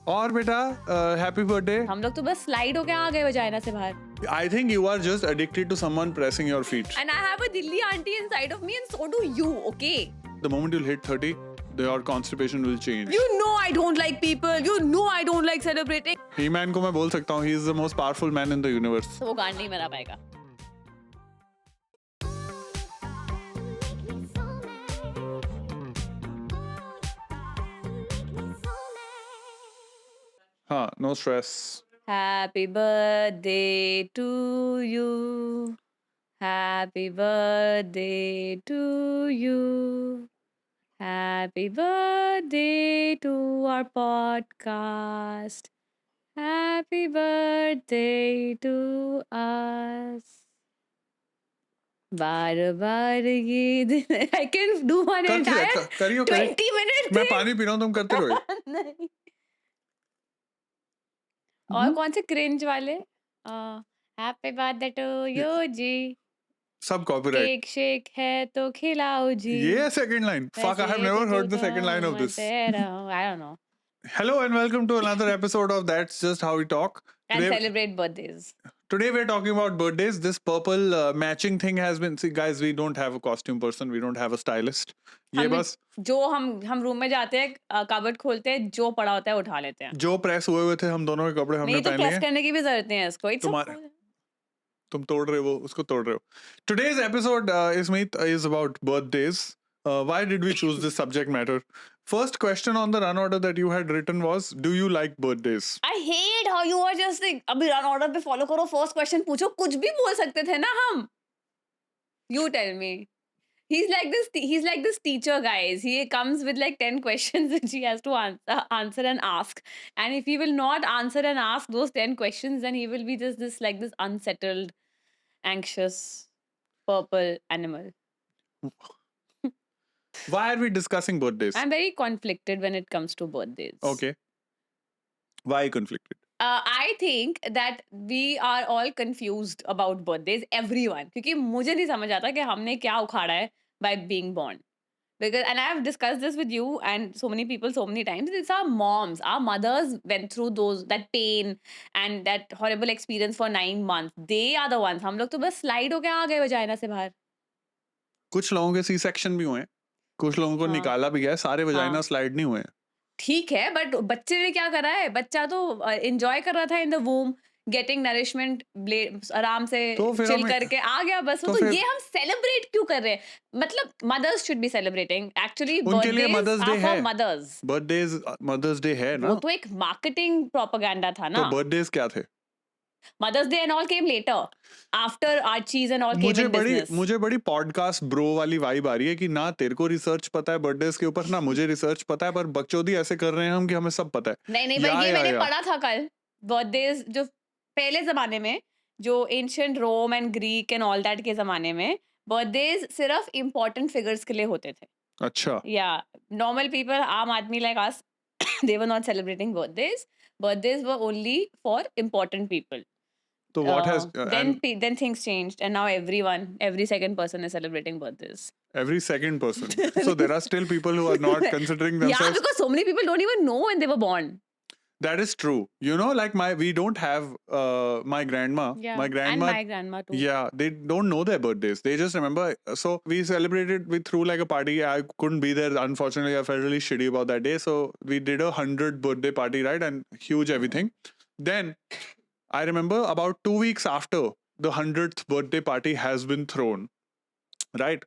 और बेटा happy birthday. हम लोग तो बस स्लाइड होके आ गए वजाइना से बाहर. I think you are just addicted to someone pressing your feet. And I have a Delhi auntie inside of me and so do you, okay? The moment you'll hit 30, your constipation will change. You know I don't like people. You know I don't like celebrating. He-Man को मैं बोल सकता हूँ, he is the most powerful man in the universe. तो वो गांड नहीं मरा पाएगा. हाँ, no stress. Happy birthday to you. Happy birthday to you. Happy birthday to our podcast. Happy birthday to us. बार बार ये दिन I can do one entire करियो 20 minute मैं thing. पानी पी रहा हूँ, तुम करते रहो. नहीं. और कौन से क्रिंज वाले? हैप्पी बर्थडे टू यू जी. सब कॉपीराइट. केक शेक है तो खिलाओ जी. ये second line. Fuck, I have never heard the second line of this. I don't know. Hello and welcome to another episode of That's Just How We Talk. And Today- celebrate birthdays. Today we're talking about birthdays. This purple matching thing has been. See, guys, we don't have a costume person. We don't have a stylist. ये हमें- बस जो हम room में जाते हैं, cupboard खोलते हैं, जो पड़ा होता है उठा लेते हैं. जो प्रेस हुए हुए थे हम दोनों के कपड़े हमने नहीं तो पहन प्रेस लिए. करने की भी जरूरत नहीं है इसको. It's तुम्हारे- तुम तोड़ रहे हो, उसको तोड़ रहे हो. Today's episode is about birthdays. Why did we choose this subject matter? First question on the run order that you had written was, do you like birthdays? I hate how you are just like, अभी run order पे follow करो, first question पूछो, कुछ भी बोल सकते थे ना हम. You tell me. He's like this teacher, guys. He comes with like 10 questions which he has to answer and ask. And if he will not answer and ask those 10 questions, then he will be just this unsettled, anxious, purple animal. Why are we discussing birthdays? I'm very conflicted when it comes to birthdays. Okay. Why conflicted? I think that we are all confused about birthdays, everyone. क्योंकि मुझे नहीं समझ आता कि हमने क्या उखाड़ा है by being born. Because, and I have discussed this with you and so many people so many times. It's our moms, our mothers went through that pain and that horrible experience for 9 months. They are the ones. हम लोग तो बस slide होके आ गए vagina से बाहर. कुछ लोगों के सी सेक्शन भी हुए हैं, कुछ लोगों को हाँ. निकाला भी गया है, सारे वजाइना स्लाइड नहीं हुए हैं. ठीक है, बट बच्चे ने क्या करा है? बच्चा तो एंजॉय कर रहा था इन द वूम, गेटिंग नरिशमेंट, आराम से तो फिर चिल हमें- करके आ गया बस. तो तो फिर- ये हम सेलिब्रेट क्यों कर रहे हैं? मतलब mothers should be celebrating. Actually उनके लिए Mother's Day है. मदर्स. बर्थडेज मदर्स डे है ना. वो तो एक मार्केटिंग प्रोपेगेंडा था ना. तो बर्थडेज क्या थे? Mother's day and all came later, after Archies and all came in business. मुझे बड़ी पॉडकास्ट ब्रो वाली वाइब आ रही है कि ना तेरे को रिसर्च पता है बर्थडेज के ऊपर, ना मुझे रिसर्च पता है, पर बकचोदी ऐसे कर रहे हैं हम कि हमें सब पता है. नहीं भाई, ये मैंने पढ़ा था कल. बर्थडेज जो पहले जमाने में, जो ancient Rome and Greek and all that के जमाने में, बर्थडेज सिर्फ इम्पोर्टेंट फिगर्स के लिए होते थे. अच्छा. या नॉर्मल पीपल, आम आदमी like us, they were not celebrating birthdays. Birthdays were only for important people. तो what has Then things changed and now every second person is celebrating birthdays. every second person. So there are still people who are not considering Yeah, themselves. because so many people don't even know when they were born. That is true. You know, like we don't have my grandma. Yeah, My grandma. and my grandma too. Yeah, they don't know their birthdays. They just remember. So we celebrated. We threw like a party. I couldn't be there. Unfortunately, I felt really shitty about that day. So we did a 100 birthday party, right? And huge everything. Then I remember about 2 weeks after the 100th birthday party has been thrown, right?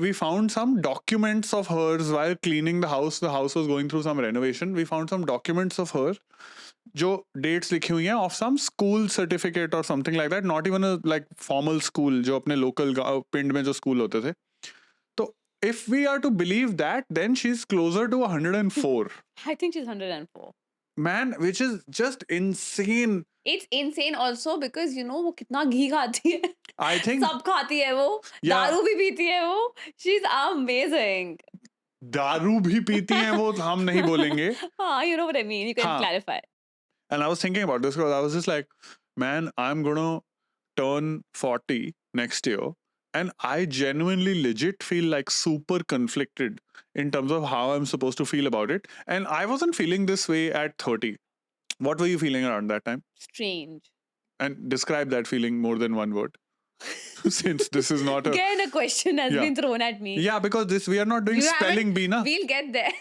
We found some documents of hers while cleaning the house. The house was going through some renovation. We found some documents of her, जो dates लिखी हुई हैं of some school certificate or something like that. Not even a like formal school, जो अपने local पिंड में जो school होते थे. तो if we are to believe that, then she's closer to 104. I think she's 104. Man, which is just insane. It's insane also because you know वो कितना घी खाती है. I think सब खाती है वो. Yeah. दारू भी पीती है वो. She's amazing. दारू भी पीती हैं वो, हम नहीं बोलेंगे. हाँ, you know what I mean. You can हाँ. clarify. And I was thinking about this because I was just like, man, I'm gonna turn 40 next year. and I genuinely legit feel like super conflicted in terms of how I'm supposed to feel about it. And I wasn't feeling this way at 30. What were you feeling around that time? Strange. And describe that feeling more than one word. Since this is not a Again, a question has Yeah. been thrown at me. yeah, because this we are not doing You haven't- spelling bee, na? We'll get there.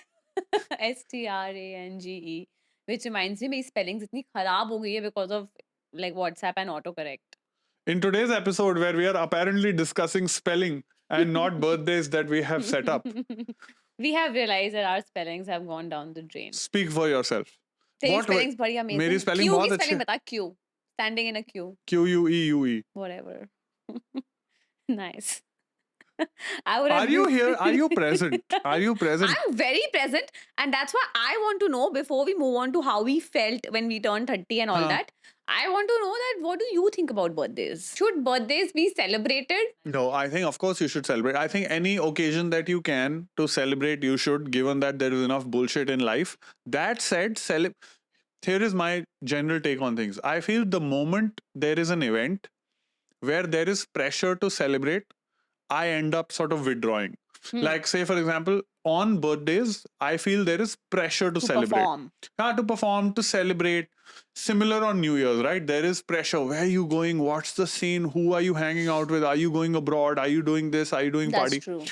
STRANGE, which reminds me, मेरी spellings इतनी खराब हो गई है because of like WhatsApp and autocorrect. In today's episode, where we are apparently discussing spelling and not birthdays that we have set up, We have realized that our spellings have gone down the drain. speak for yourself. तेरी What spellings बड़ी amazing. मेरी spelling Q बहुत की अच्छी spelling है। बता, Q. Standing in a queue. QUEUE. Whatever. Nice. I would have Are you used- here? Are you present? Are you present? I'm very present, and that's why I want to know before we move on to how we felt when we turned 30 and all Huh. that. I want to know that what do you think about birthdays? Should birthdays be celebrated? No, I think of course you should celebrate. I think any occasion that you can to celebrate, you should, given that there is enough bullshit in life. That said, here is my general take on things. I feel the moment there is an event where there is pressure to celebrate, I end up sort of withdrawing. Like, say, for example, on birthdays, I feel there is pressure to celebrate. Perform. To perform, to celebrate. Similar on New Year's, right? There is pressure. Where are you going? What's the scene? Who are you hanging out with? Are you going abroad? Are you doing this? Are you doing That's party? true.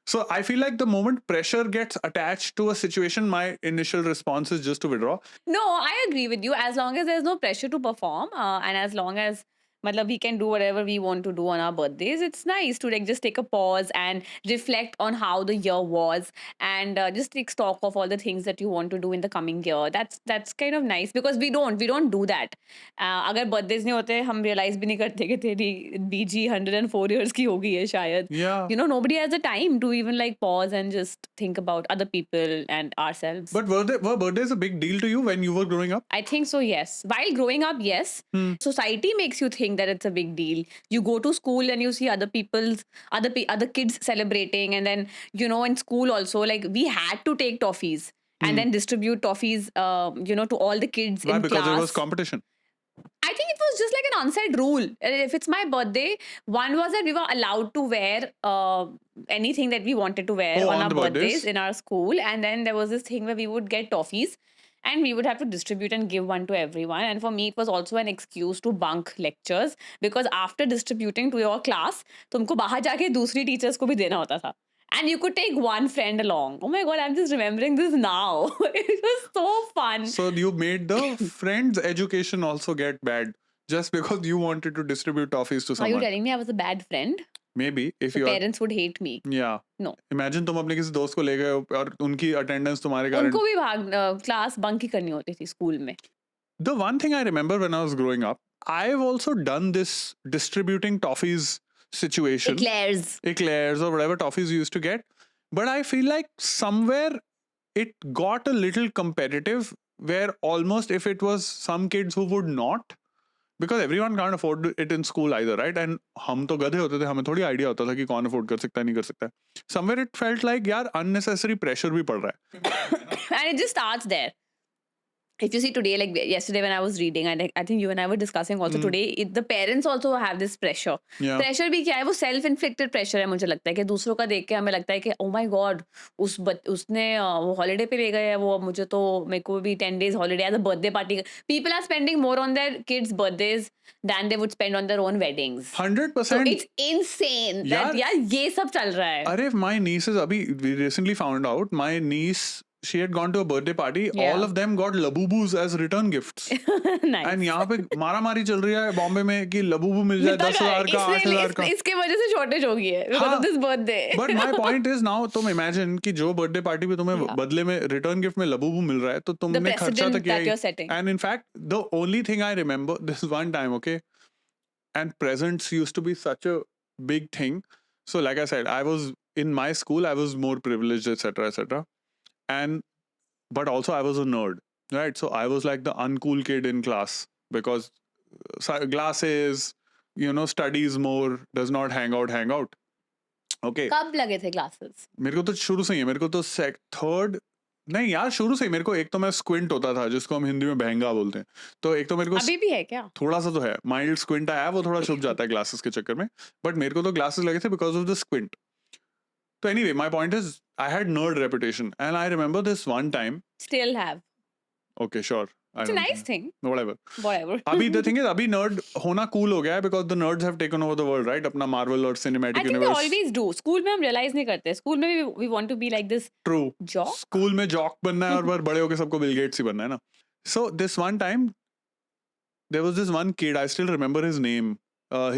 So I feel like the moment pressure gets attached to a situation, my initial response is just to withdraw. No, I agree with you. As long as there's no pressure to perform, and as long as matlab, we can do whatever we want to do on our birthdays, it's nice to like just take a pause and reflect on how the year was, and just take stock of all the things that you want to do in the coming year. That's kind of nice because we don't do that. अगर birthdays नहीं होते, हम realize भी नहीं करते कि तेरी BG 104 years की हो गई है शायद. Yeah. You know, nobody has the time to even like pause and just think about other people and ourselves. But were birthdays a big deal to you when you were growing up? I think so, yes. While growing up, yes. Society makes you think that it's a big deal. You go to school and you see other kids celebrating, and then in school also, like we had to take toffees and then distribute toffees, to all the kids Why? in Because class. there was competition. I think it was just like an unsaid rule. If it's my birthday, one was that we were allowed to wear anything that we wanted to wear on on our the birthdays birthdays? in our school. And then there was this thing where we would get toffees and we would have to distribute and give one to everyone. And for me, it was also an excuse to bunk lectures because after distributing to your class, तुमको बाहर जाके दूसरी teachers को भी देना होता था. And you could take one friend along. Oh my God, I'm just remembering this now. It was so fun. So you made the friends' education also get bad just because you wanted to distribute toffees to Are you someone. telling me I was a bad friend? Maybe if The you are. parents would hate me. Yeah. No. Imagine तुम अपने किसी दोस्त को ले गए हो और उनकी attendance तुम्हारे कारण. उनको भी भाग क्लास बंक ही करनी होती थी स्कूल में. The one thing I remember when I was growing up, I've also done this distributing toffees situation. Eclairs or whatever toffees you used to get. But I feel like somewhere it got a little competitive where almost if it was some kids who would not, because everyone can't afford it in school either, right? And हम तो गधे होते थे, हमें थोड़ी idea होता था कि कौन afford कर सकता है, नहीं कर सकता है. Somewhere it felt like यार unnecessary pressure भी पड़ रहा है. And it just starts there. If you see today, like yesterday when I was reading, and I think you and I were discussing also today, the parents also have this pressure. Yeah. Pressure भी क्या है? वो self-inflicted pressure है मुझे लगता है कि दूसरों का देख के हमें लगता है कि oh my God, उसने वो holiday पे ले गए हैं, वो मुझे तो मेरे को भी 10 days holiday as a birthday party. People are spending more on their kids' birthdays than they would spend on their own weddings. 100%. So it's insane that यार ये सब चल रहा है. Arey, my nieces, we recently found out, my niece, she had gone to a birthday party. Yeah. All of them got labubus as return gifts. Nice. And यहाँ पे मारामारी चल रही है बॉम्बे में कि लबूबू मिल जाए 10,000 का 8,000 का. इसके वजह से शॉर्टेज हो गई है because हाँ. of this birthday. But my point is now तुम imagine कि जो birthday party पे तुम्हें बदले में return gift में लबूबू मिल रहा है तो तुमने खर्चा precedent तो किया that he. you're setting. And in fact, the only thing I remember this one time, okay, and presents used to be such a big thing. So like I said, I was in my school, I was more privileged, etc., etc. And but also I was a nerd, right? So I was like the uncool kid in class because glasses, studies more, does not hang out. Okay. कब लगे थे classes? मेरे को तो शुरू से ही है. मेरे को तो third नहीं यार, शुरू से ही मेरे को, एक तो मैं स्क्विंट होता था जिसको हम हिंदी में बहंगा बोलते हैं, तो एक तो मेरे को अभी भी है क्या? थोड़ा सा तो है, माइल्ड स्क्विंट आया, वो थोड़ा छुप जाता है ग्लासेस के चक्कर में, बट मेरे को तो ग्लासेस लगे थे बिकॉज ऑफ द स्क्विंट. तो anyway, my point is I had nerd reputation and I remember this one time. Still have. Okay sure, It's a nice thing. Whatever. Whatever. अभी द थिंग इज, अभी nerd होना cool हो गया है because the nerds have taken over the world, right? अपना Marvel और I cinematic think they universe. always do. School में हम realize नहीं करते. School में we want to be like this true. jock. School में जॉक बनना है और बड़े होके सबको बिल गेट्स ही बनना है ना. So this one time there was this one kid, I still remember his name.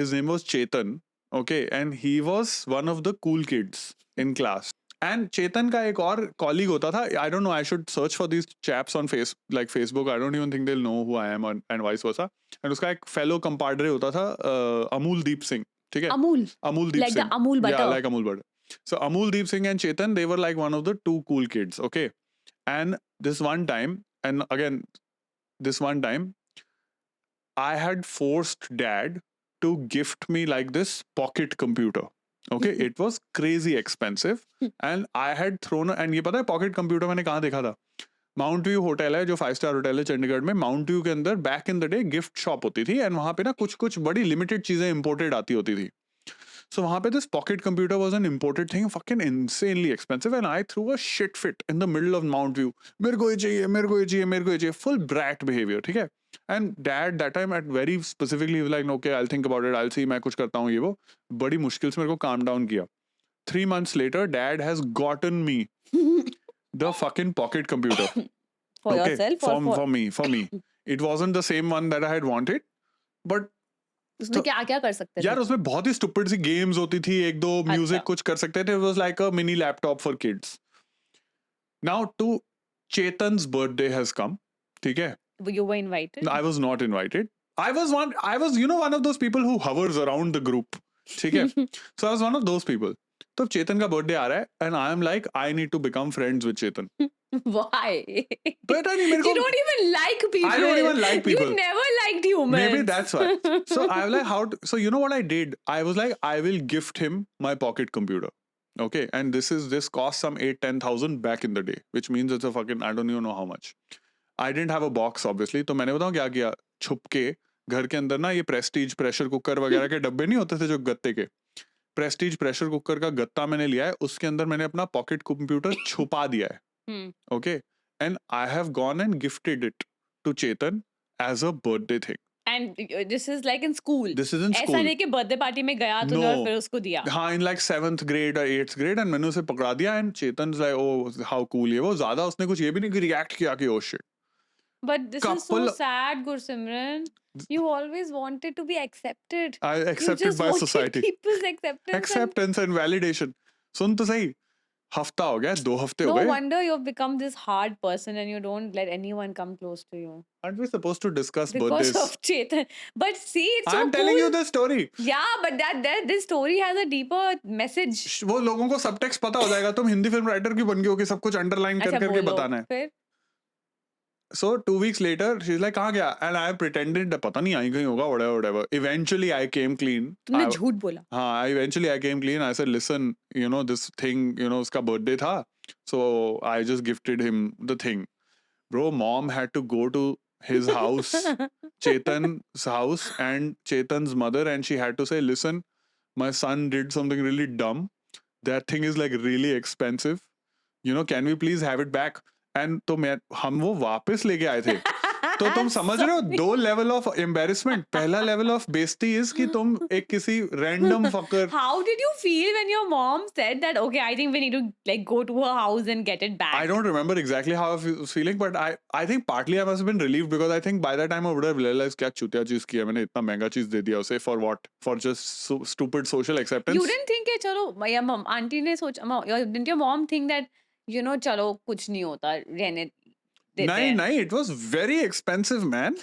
His name was Chetan, okay, and he was one of the cool kids in class. And Chetan का एक और colleague होता था. I don't know, I should search for these chaps on Facebook. I don't even think they'll know who I am, and vice versa. And उसका एक fellow compadre होता था, Amul Deep Singh. ठीक है? Amul. Amul Deep Like Singh. the Amul butter. Yeah, like Amul butter. So Amul Deep Singh and Chetan, they were like one of the two cool kids, okay? And this one time, I had forced dad to gift me like this pocket computer. Okay, it was crazy expensive, and I had thrown. And ये पता है pocket computer मैंने कहाँ देखा था? Mount view hotel है जो 5 star hotel है चंडीगढ़ में. माउंट व्यू के अंदर back in the day gift shop होती थी, एंड वहां पे ना कुछ कुछ बड़ी लिमिटेड चीजें इंपोर्टेड आती होती थी. So वहां पे this pocket computer was an imported thing, fucking insanely expensive, and I threw a shit fit in the middle of Mount View. मेरे को ये चाहिए, मेरे को ये चाहिए, मेरे को ये चाहिए. Full brat behavior, ठीक है? And dad that time at very specifically was like, okay, I'll think about it, I'll see, मैं कुछ करता हूँ ये वो. बड़ी मुश्किल से मेरे को calm down किया. 3 months later, dad has gotten me the fucking pocket computer. For yourself or for me. It wasn't the same one that I had wanted, but उसमें क्या क्या कर सकते थे? यार उसमें बहुत ही स्टूपिड सी गेम्स होती थी, एक दो म्यूजिक कुछ कर सकते थे. It was like a mini laptop for kids. Now to Chetan's birthday has come, ठीक है? You were invited? I was not invited. I was one of those people who hovers around the group, ठीक है? So I was one of those people. तो चेतन का birthday आ रहा है and I am like, I need to become friends with Chetan. Why? But I mean, मेरे को, You don't even like people. I don't even like people. You never liked humans. Maybe that's why. So I was like, so you know what I did? I was like, I will gift him my pocket computer. Okay. And this cost some 8-10,000 back in the day, which means it's a fucking, I don't even know how much. I didn't have a box obviously. तो मैंने बताऊँ क्या किया? छुप के घर के अंदर ना ये प्रेस्टीज प्रेशर कुकर वगैरह के डब्बे नहीं होते थे जो गत्ते के, प्रेस्टीज प्रेशर कुकर का गत्ता मैंने लिया है, उसके अंदर मैंने अपना पॉकेट कंप्यूटर छुपा दिया है. Okay, and I have gone and gifted it to Chetan as a birthday thing. And this is like in school. This is in ऐसा school. नहीं कि बर्थडे पार्टी में गया तूने No. और फिर उसको दिया. हाँ, in like 7th grade or 8th grade, and मैंने उसे पकड़ा दिया, and Chetan's like, oh how cool ये वो. ज्यादा उसने कुछ ये भी नहीं रिएक्ट किया कि oh shit. But this is so Couple- sad, Gursimran. You always wanted to be accepted. I You accepted just by wanted society. people's acceptance. Acceptance and validation. सुन तो सही, हफ्ता हो गया, 2 हफ्ते No हो गए. wonder you've become this hard person and you don't let anyone come close to you. Aren't we supposed to discuss Because birthdays? of Chetan. But see, it's so I'm telling cool. you the story. Yeah, but this story has a deeper message. वो लोगों को subtext पता हो जाएगा. तुम Hindi film writer क्यों बन गई हो कि सब कुछ अंडरलाइन कर अच्छा करके बोलो. बताना है. फिर So 2 weeks later, she's like, कहाँ गया? And I pretended, पता नहीं आई कहीं होगा, whatever. Eventually, I came clean. तुमने झूठ बोला. हाँ, eventually I came clean. I said, listen, this thing, उसका birthday था. So I just gifted him the thing. Bro, mom had to go to his house, Chetan's house, and Chetan's mother, and she had to say, listen, my son did something really dumb. That thing is like really expensive. Can we please have it back? And तो हम वो वापस लेके आए थे. तो तुम समझ रहे हो, 2 लेवल ऑफ एम्बेरसमेंट. पहला लेवल ऑफ बेइज्जती इज कि तुम एक किसी random फकर. How did you feel when your mom said that, okay, I think we need to like go to her house and get it back? I don't remember exactly how I was feeling, but I think partly I must have been relieved because I think by that time I would have realized क्या चूतिया चीज की है मैंने, इतना महंगा चीज दे दिया उसे. For what? For just stupid social acceptance. You didn't think कि चलो या mom आंटी ने सोचा, didn't your mom think that चलो कुछ नहीं होता, रहने देते हैं? नहीं, it was very expensive, man.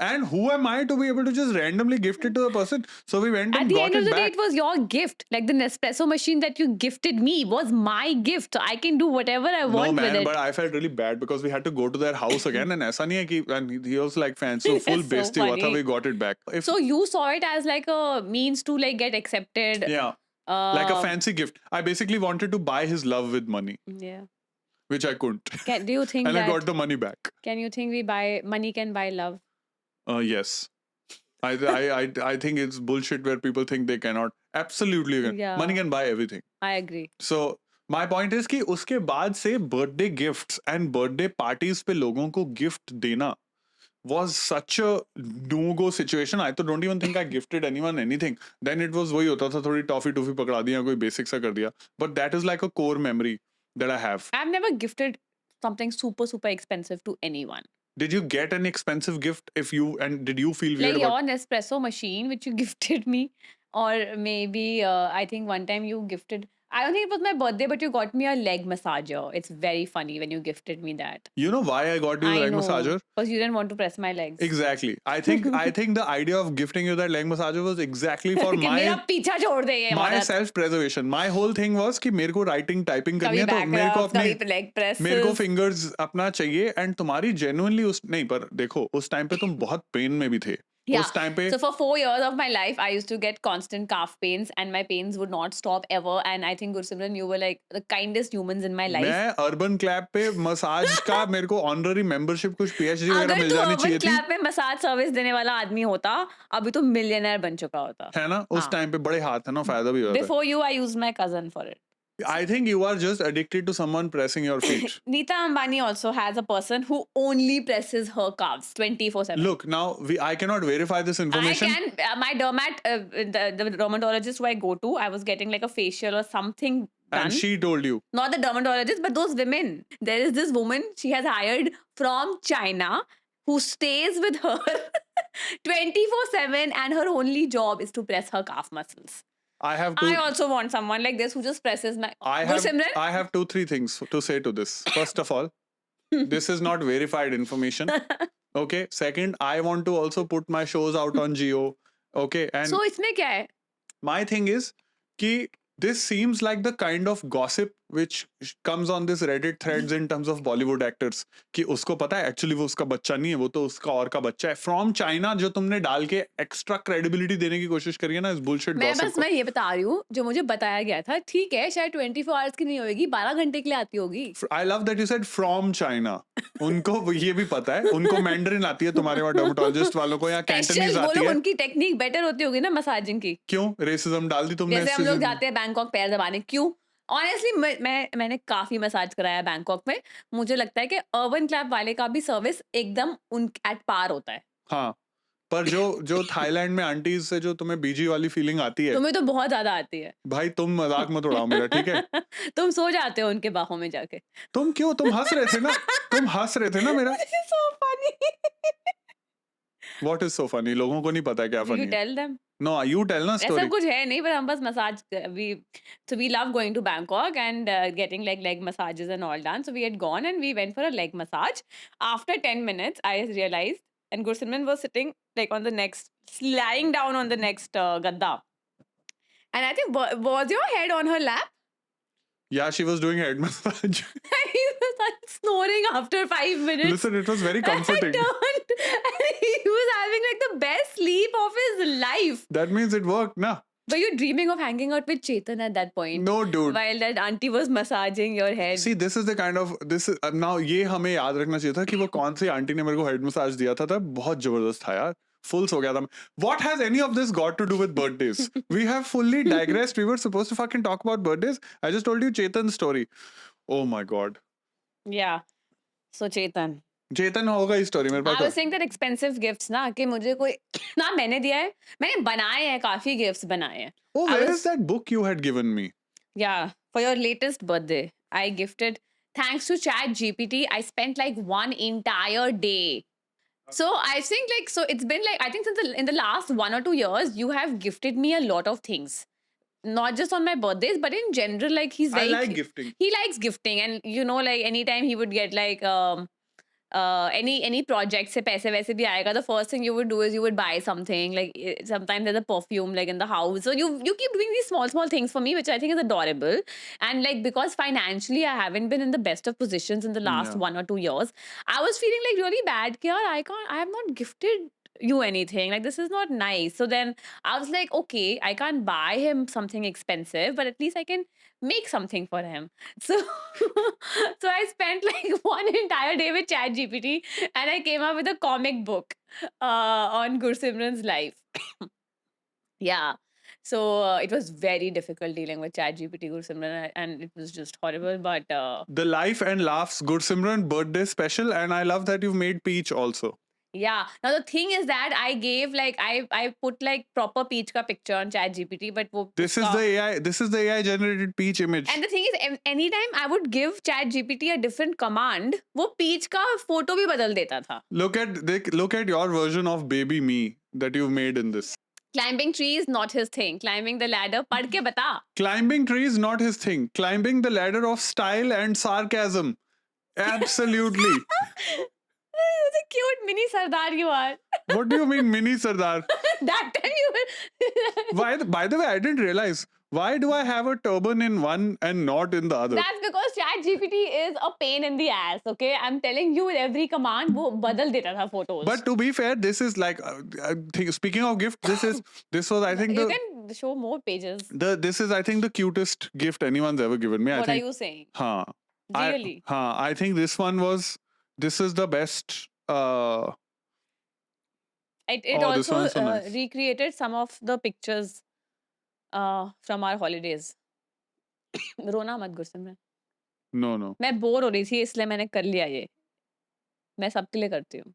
And who am I to be able to just randomly gift it to the person? So we went At and the got end of it the day, back. it was your gift. Like the Nespresso machine that you gifted me was my gift. I can do whatever I No want man, with it. but I felt really bad because we had to go to their house again, and ऐसा नहीं है कि, and he was like fan, so full So बेइज्जती हुआ था, funny. we got it back. So you saw it as like a means to like get accepted. Yeah, like a fancy gift. I basically wanted to buy his love with money. Yeah. which I couldn't. Do you think And I that got the money back. can you think money can buy love? Yes. I think it's bullshit where people think they cannot. Absolutely you can. Yeah. Money can buy everything. I agree. So my point is कि उसके बाद से birthday gifts and birthday parties पे लोगों को gift देना was such a no-go situation. I don't even think I gifted anyone anything. Then it was वही होता था, थोड़ी टॉफी पकड़ा दिया, कोई basic सा कर दिया. But that is like a core memory that I have. I've never gifted something super expensive to anyone. Did you get an expensive gift? Did you feel weird Like about? your Nespresso machine, which you gifted me, or maybe I think one time you gifted. I don't think it was my birthday, but you got me a leg massager. It's very funny when you gifted me that. You know why I got you the leg massager? Because you didn't want to press my legs. Exactly. I think the idea of gifting you that leg massager was exactly for कि मेरा पीछा छोड़ दे ये my औरत. self preservation. My whole thing was कि मेरे को writing typing करनी कभी है, तो back मेरे को rubs, अपने कभी leg presses. मेरे को fingers अपना चाहिए. And तुम्हारी genuinely उस नहीं, पर देखो उस टाइम पे तुम बहुत पेन में भी थे. Yeah. उस टाइम पे So for 4 years of my life, I used to get constant calf pains, and my pains would not stop ever. And I think Gursimran, you were like the kindest humans in my life. मैं urban क्लैब पे massage का मेरे को honorary membership कुछ PhD वगैरह अगर मिल तू जानी अर्बन चाहिए थी. क्लैब में मसाज सर्विस देने वाला आदमी होता, अभी तो मिलियनर बन चुका होता. है ना, उस हाँ. टाइम पे बड़े हाथ है ना, फायदा भी होता है. Before you, I used my cousin for it. I think you are just addicted to someone pressing your feet. Neeta Ambani also has a person who only presses her calves 24/7. Look, now I cannot verify this information. I can. My the dermatologist who I go to, I was getting like a facial or something done. And she told you. Not the dermatologist, but those women. There is this woman she has hired from China who stays with her 24/7, and her only job is to press her calf muscles. I also want someone like this who just presses my. I have 2-3 things to say to this. First of all, this is not verified information. Okay. Second, I want to also put my shows out on Geo. Okay. And so इसमें क्या है? my thing is कि this seems like the kind of gossip which comes on this Reddit threads in terms of Bollywood actors कि उसको पता है actually वो उसका बच्चा नहीं है, वो तो उसका और का बच्चा है. From China जो तुमने डाल के extra credibility देने की कोशिश करी है ना इस bullshit gossip को. मैं ये बता रही हूँ जो मुझे बताया गया था. ठीक है, शायद 24 hours की नहीं होगी, 12 घंटे के लिए आती होगी. I love that you said from China. उनको ये भी पता है, उनको मैंड्रिन आती है, तुम्हारे वहाँ डर्मेटोलॉजिस्ट वालों को यहाँ कैंटनीज आती है. उनकी टेक्निक बेटर होती होगी ना मसाजिंग की. क्यों रेसिज्म डाल दी तुमने? जैसे हम लोग जाते हैं बैंकॉक पैर दबाने, क्यों? ऑनेस्टली मैंने काफी मसाज कराया बैंकॉक में. मुझे लगता है कि अर्बन क्लैब वाले का भी सर्विस एकदम एट पार होता है. हाँ, पर जो थाईलैंड में आंटीज से जो तुम्हें बीजी वाली फीलिंग आती है, तुम्हें तो बहुत ज्यादा आती है भाई. तुम मजाक मत उड़ाओ मेरा, ठीक है? तुम सो जाते हो उनके बाहों में जाके. तुम हंस रहे थे ना, मेरा. so funny. What is so funny? लोगों को नहीं पता क्या funny You tell them. No, you tell ना story. ऐसा कुछ है नहीं, पर हम बस massage we love going to Bangkok and getting like leg massages and all done. So we had gone and we went for a leg massage. After 10 minutes, I realized, and Gursimran was sitting like on the next, lying down on the next gadda. And I think, was your head on her lap? Yeah, she was doing head massage. He was snoring after 5 minutes. Listen, it was very comforting. I turned and he was having like the best sleep of his life. That means it worked, na? Were you dreaming of hanging out with Chetan at that point? No, dude. While that auntie was massaging your head. See, this is the kind of now ये हमें याद रखना चाहिए था कि वो कौन सी aunty ने मेरे को हेड मसाज दिया था, तब बहुत जबरदस्त था यार. Full सो गया था. What has any of this got to do with birthdays? We have fully digressed. We were supposed to fucking talk about birthdays. I just told you Chetan's story. Oh my god. Yeah. So Chetan होगा इस story मेरे पास. I was saying that expensive gifts ना कि मुझे कोई ना मैंने दिया है, मैंने बनाए हैं, काफी गिफ्ट्स बनाए हैं. Oh, where is that book you had given me? Yeah, for your latest birthday, I gifted. Thanks to ChatGPT, I spent like one entire day. So I think so it's been like, I think since in the last 1 or 2 years, you have gifted me a lot of things. Not just on my birthdays, but in general, like he's very. I like gifting. He likes gifting, and like anytime he would get like any project se paise वैसे भी आएगा, the first thing you would do is you would buy something. Like sometimes there's a perfume like in the house, so you keep doing these small things for me, which I think is adorable. And like because financially I haven't been in the best of positions in the last 1 or 2 years, I was feeling like really bad कि यार I have not gifted you anything. Like, this is not nice. So then I was like, okay, I can't buy him something expensive, but at least I can make something for him. So so I spent like one entire day with ChatGPT and I came up with a comic book on Gursimran's life. Yeah. So it was very difficult dealing with ChatGPT, Gursimran, and it was just horrible. But The Life and Laughs Gursimran birthday special, and I love that you've made Peach also. yeah. Now the thing is that I gave like I put like proper Peach ka picture on ChatGPT, but wo This is uska- the AI. This is the AI generated Peach image. and the thing is, anytime I would give ChatGPT a different command, वो Peach का photo भी बदल देता था. Look at your version of Baby Me that you've made in this. Climbing trees not his thing. Climbing the ladder, पढ़ के बता. Climbing trees not his thing. Climbing the ladder of style and sarcasm. Absolutely. Such a cute mini Sardar you are. What do you mean, mini Sardar? That time you were. By the way, I didn't realize. Why do I have a turban in one and not in the other? That's because ChatGPT is a pain in the ass. Okay, I'm telling you, with every command, वो बदल देता था photos. But to be fair, this is like speaking of gift. This was I think you can show more pages. this is I think the cutest gift anyone's ever given me. What I are think, you saying? Huh. Really? I think this is the best. It Oh, this also one's so nice. recreated some of the pictures from our holidays. रोना मत Gursimran. No. मैं bore हो रही थी इसलिए मैंने कर लिया ये. मैं सबके लिए करती हूँ.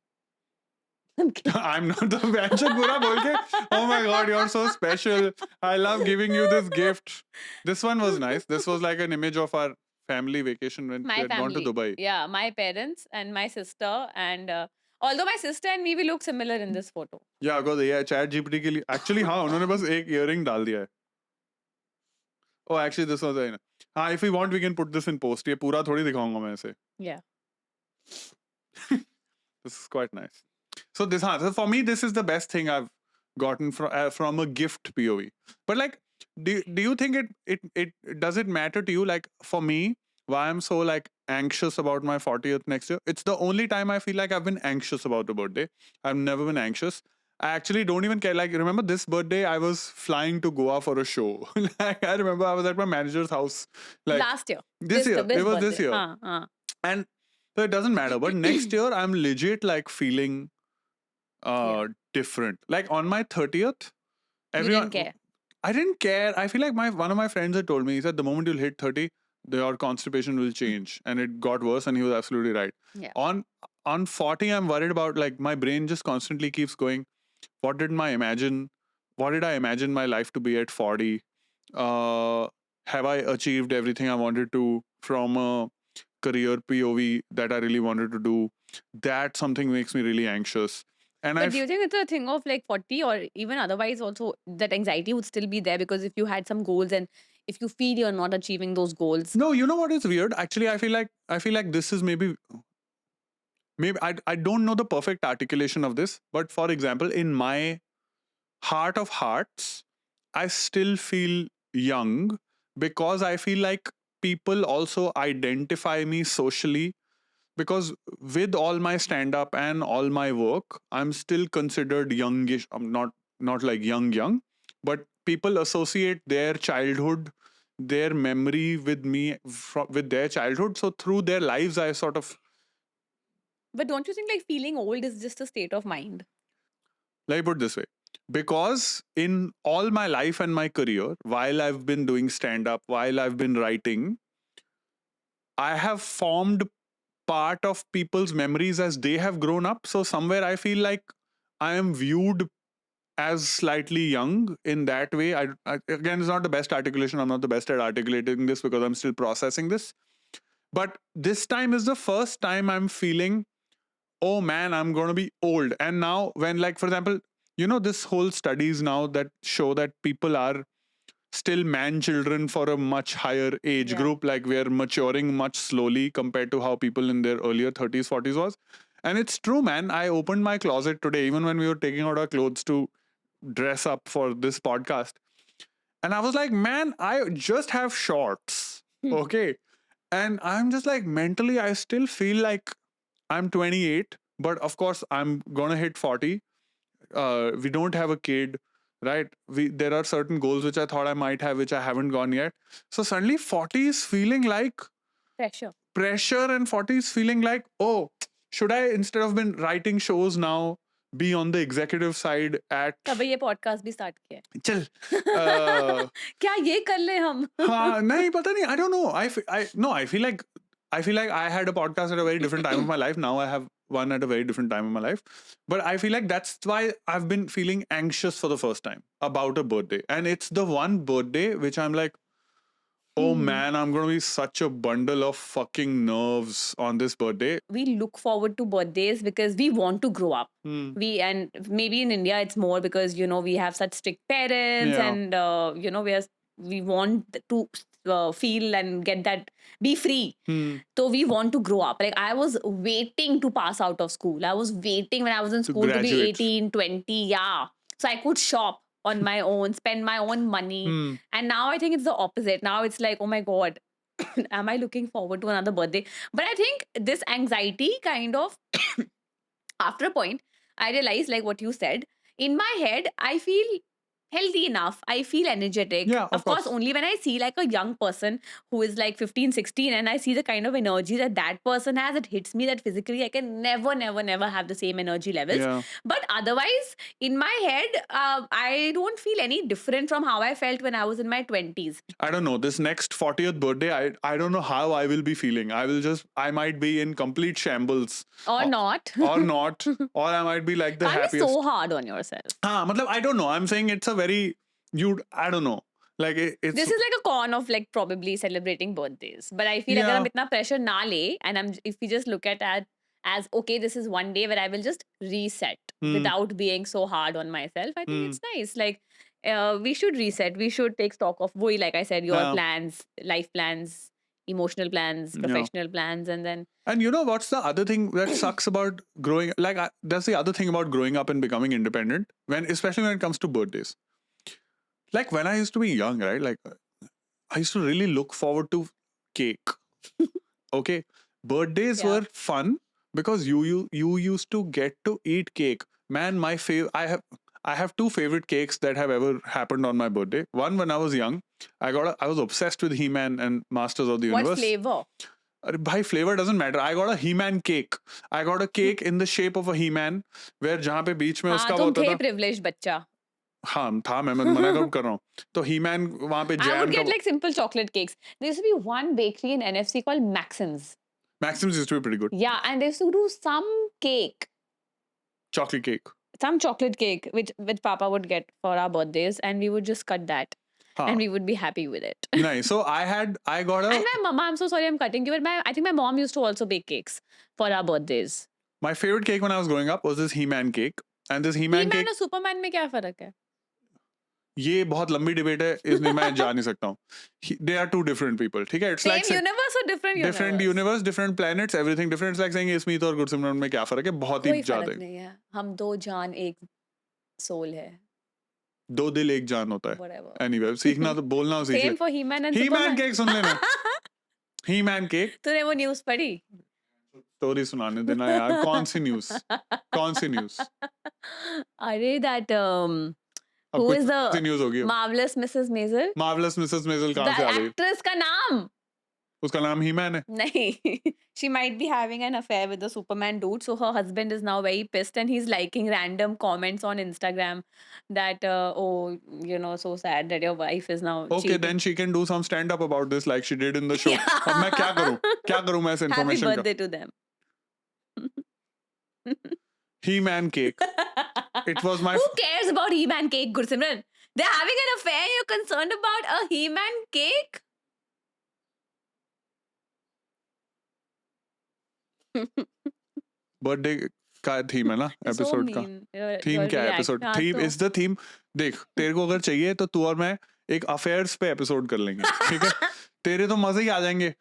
I'm not the Vyanchak Pura bolke. Oh my god, you're so special. I love giving you this gift. This one was nice. This was like an image of our family vacation when My we had gone to family. Dubai. Yeah, my parents and my sister and although my sister and me we look similar in this photo. Yeah, because yeah, ChatGPT के लिए actually हाँ उन्होंने बस एक earring डाल दिया है. Oh, actually this was a हाँ if we want we can put this in post. ये पूरा थोड़ी दिखाऊंगा मैं इसे. Yeah. This is quite nice. So so for me this is the best thing I've gotten from a gift POV. But like, do you think it does it matter to you? Like for me, why I'm so like anxious about my 40th next year? It's the only time I feel like I've been anxious about a birthday. I've never been anxious. I actually don't even care. Like, remember this birthday, I was flying to Goa for a show. Like, I remember I was at my manager's house. Like Last year. This year. It was this birthday. year. And so it doesn't matter. But next year, I'm legit like feeling different. Like on my 30th, everyone. You didn't care. I didn't care. I feel like one of my friends had told me, he said the moment you'll hit 30, your constipation will change. And it got worse, and he was absolutely right. Yeah. On 40, I'm worried about like my brain just constantly keeps going, what did I imagine my life to be at 40? Have I achieved everything I wanted to from a career POV that I really wanted to do? That something makes me really anxious. And But do you think it's a thing of like 40 or even otherwise also that anxiety would still be there because if you had some goals and if you feel you're not achieving those goals? No, you know what is weird? Actually, I feel like this is maybe I don't know the perfect articulation of this, but for example, in my heart of hearts, I still feel young because I feel like people also identify me socially because with all my stand up and all my work, I'm still considered youngish. I'm not like young, but people associate their childhood, their memory with me with their childhood. So through their lives, I sort of. But don't you think like feeling old is just a state of mind? Let me put it this way. Because in all my life and my career, while I've been doing stand up, while I've been writing, I have formed part of people's memories as they have grown up. So somewhere I feel like I am viewed as slightly young in that way. Again, it's not the best articulation. I'm not the best at articulating this because I'm still processing this. But this time is the first time I'm feeling, oh man, I'm going to be old. And now when, like, for example, you know, this whole studies now that show that people are still man children for a much higher age group, like we're maturing much slowly compared to how people in their earlier 30s 40s was. And it's true, man. I opened my closet today even when we were taking out our clothes to dress up for this podcast, and I was like, man, I just have shorts. Okay. And I'm just like, mentally I still feel like I'm 28, but of course I'm gonna hit 40. we don't have a kid, right? There are certain goals which I thought I might have, which I haven't gone yet. So suddenly 40 is feeling like pressure, and 40 is feeling like, oh, should I, instead of been writing shows now, be on the executive side at तभी ये podcast भी start किया है। चल क्या ये कर ले हम? हाँ नहीं पता नहीं, I don't know. I feel like I had a podcast at a very different time of my life. Now I have one at a very different time of my life. But I feel like that's why I've been feeling anxious for the first time about a birthday. And it's the one birthday which I'm like, oh man, I'm going to be such a bundle of fucking nerves on this birthday. We look forward to birthdays because we want to grow up. And maybe in India it's more because, you know, we have such strict parents, Yeah. and, you know, we want to feel and get that, be free. So we want to grow up. Like, I was waiting to pass out of school. I was waiting when I was in school to be graduate. 18, 20. Yeah. So I could shop on my own, spend my own money. And now I think it's the opposite. Now it's like, oh my God, am I looking forward to another birthday? But I think this anxiety kind of, after a point, I realized, like what you said, in my head, I feel healthy enough. I feel energetic. Yeah, of course, course. only when I see like a young person who is like 15, 16, and I see the kind of energy that person has, it hits me that physically I can never have the same energy levels. Yeah. But otherwise, in my head, I don't feel any different from how I felt when I was in my 20s. I don't know. This next 40th birthday, I don't know how I will be feeling. I might be in complete shambles. Or not. Or not. Or I might be like the Can't happiest. be so hard on yourself. I don't know. I'm saying it's a very, I don't know. Like it's. This is like a con of like probably celebrating birthdays. But I feel Yeah. अगर हम इतना pressure ना ले, and if we just look at that as, okay, this is one day where I will just reset without being so hard on myself, I think it's nice. Like, we should reset. We should take stock of, like I said, your plans, life plans, emotional plans, professional plans, and then. And you know what's the other thing that sucks about growing? Like, that's the other thing about growing up and becoming independent, especially when it comes to birthdays. Like when I used to be young, right? Like I used to really look forward to cake. Okay, birthdays were fun because you used to get to eat cake. Man, I have two favorite cakes that have ever happened on my birthday. One, when I was young, I was obsessed with He-Man and Masters of the Universe. What flavor? By flavor doesn't matter. I got a He-Man cake. I got a cake in the shape of a He-Man, where जहाँ पे बीच में उसका तुम होता थे था. privileged बच्चा. हाँ था, मैं मना कब कर रहा हूँ. तो He-Man वहाँ पे I jam would get like simple chocolate cakes. There used to be one bakery in NFC called Maxim's. Maxim's used to be pretty good. Yeah, and they used to do some cake. Chocolate cake. Some chocolate cake which Papa would get for our birthdays, and we would just cut that. And we would be happy with it. Nice. So I got a. And my mama, I'm so sorry I'm cutting you, but I think my mom used to also bake cakes for our birthdays. My favorite cake when I was growing up was this He-Man cake. And this He-Man cake. और Superman में क्या फर्क है? ये बहुत लंबी debate है, इसमें मैं जा नहीं सकता हूँ. They are two different people. ठीक है? It's Same like universe or different universe? Different universe, different planets, everything different. It's like saying Smith और गुरसिमरन में क्या फर्क है? बहुत ही ज्यादा. कोई फर्क नहीं है. हम दो जान एक सोल है. दो दिल एक जान होता है. Whatever. Anyway, सीखना तो बोलना सीखिए. Same for He-Man and He-Man Superman. cake सुन लेना. He-Man cake. तूने वो न्यूज़ पढ़ी? स्टोरी सुनाने देना यार. कौन सी न्यूज़? अरे that अब who कुछ is सी the न्यूज़ होगी. marvelous Mrs. Maisel? Marvelous Mrs. Maisel कहाँ से आ The गई? actress का नाम? उसका नाम He-Man है. नहीं. She might be having an affair with the Superman dude, so her husband is now very pissed and he's liking random comments on Instagram that oh, you know, so sad that your wife is now Okay, cheating. then she can do some stand up about this like she did in the show. अब मैं क्या करूँ मैं इस Happy information का? birthday to them. He-Man cake. It was my Who cares about He-Man cake, Gursimran? They're having an affair. You're concerned about a He-Man cake? birthday का theme है ना एपिसोड का. थीम क्या है episode? Theme is the theme. देख तेरे को अगर चाहिए तो तू और मैं एक अफेयर्स पे एपिसोड कर लेंगे. ठीक है? तेरे तो मजे ही आ जाएंगे.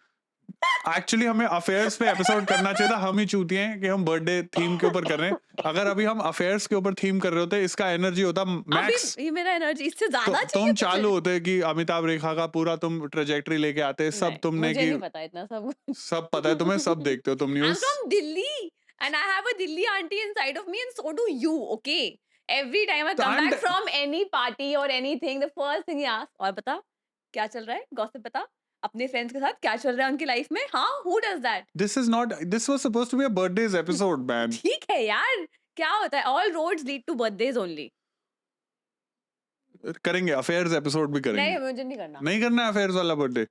एक्चुअली हमें अफेयर्स पे एपिसोड करना चाहिए था. हम ही चूतिए हैं कि हम बर्थडे थीम के ऊपर कर रहे हैं. अगर अभी हम अफेयर्स के ऊपर थीम कर रहे होते, इसका एनर्जी होता मैक्स. अभी मेरा एनर्जी इससे ज्यादा चाहिए. तुम चालू होते कि अमिताभ रेखा का पूरा तुम ट्रेजेक्टरी लेके आते. सब तुमने मुझे की नहीं पता इतना सब. सब पता है तुम्हें. सब देखते हो तुम I'm news. from Delhi and I have a Delhi auntie inside of me and so do you, okay? Every time I So come I'm back the- from any party or anything, the first thing he asks, और बता क्या चल रहा है? Gossip बता. अपने friends के साथ क्या चल रहा है उनकी life में? हाँ, who does that? this was supposed to be a birthdays episode, man. ठीक है यार, क्या होता है? All roads lead to birthdays only. करेंगे affairs episode भी नहीं, करेंगे. मुझे नहीं करना. नहीं करना है affairs वाला birthday.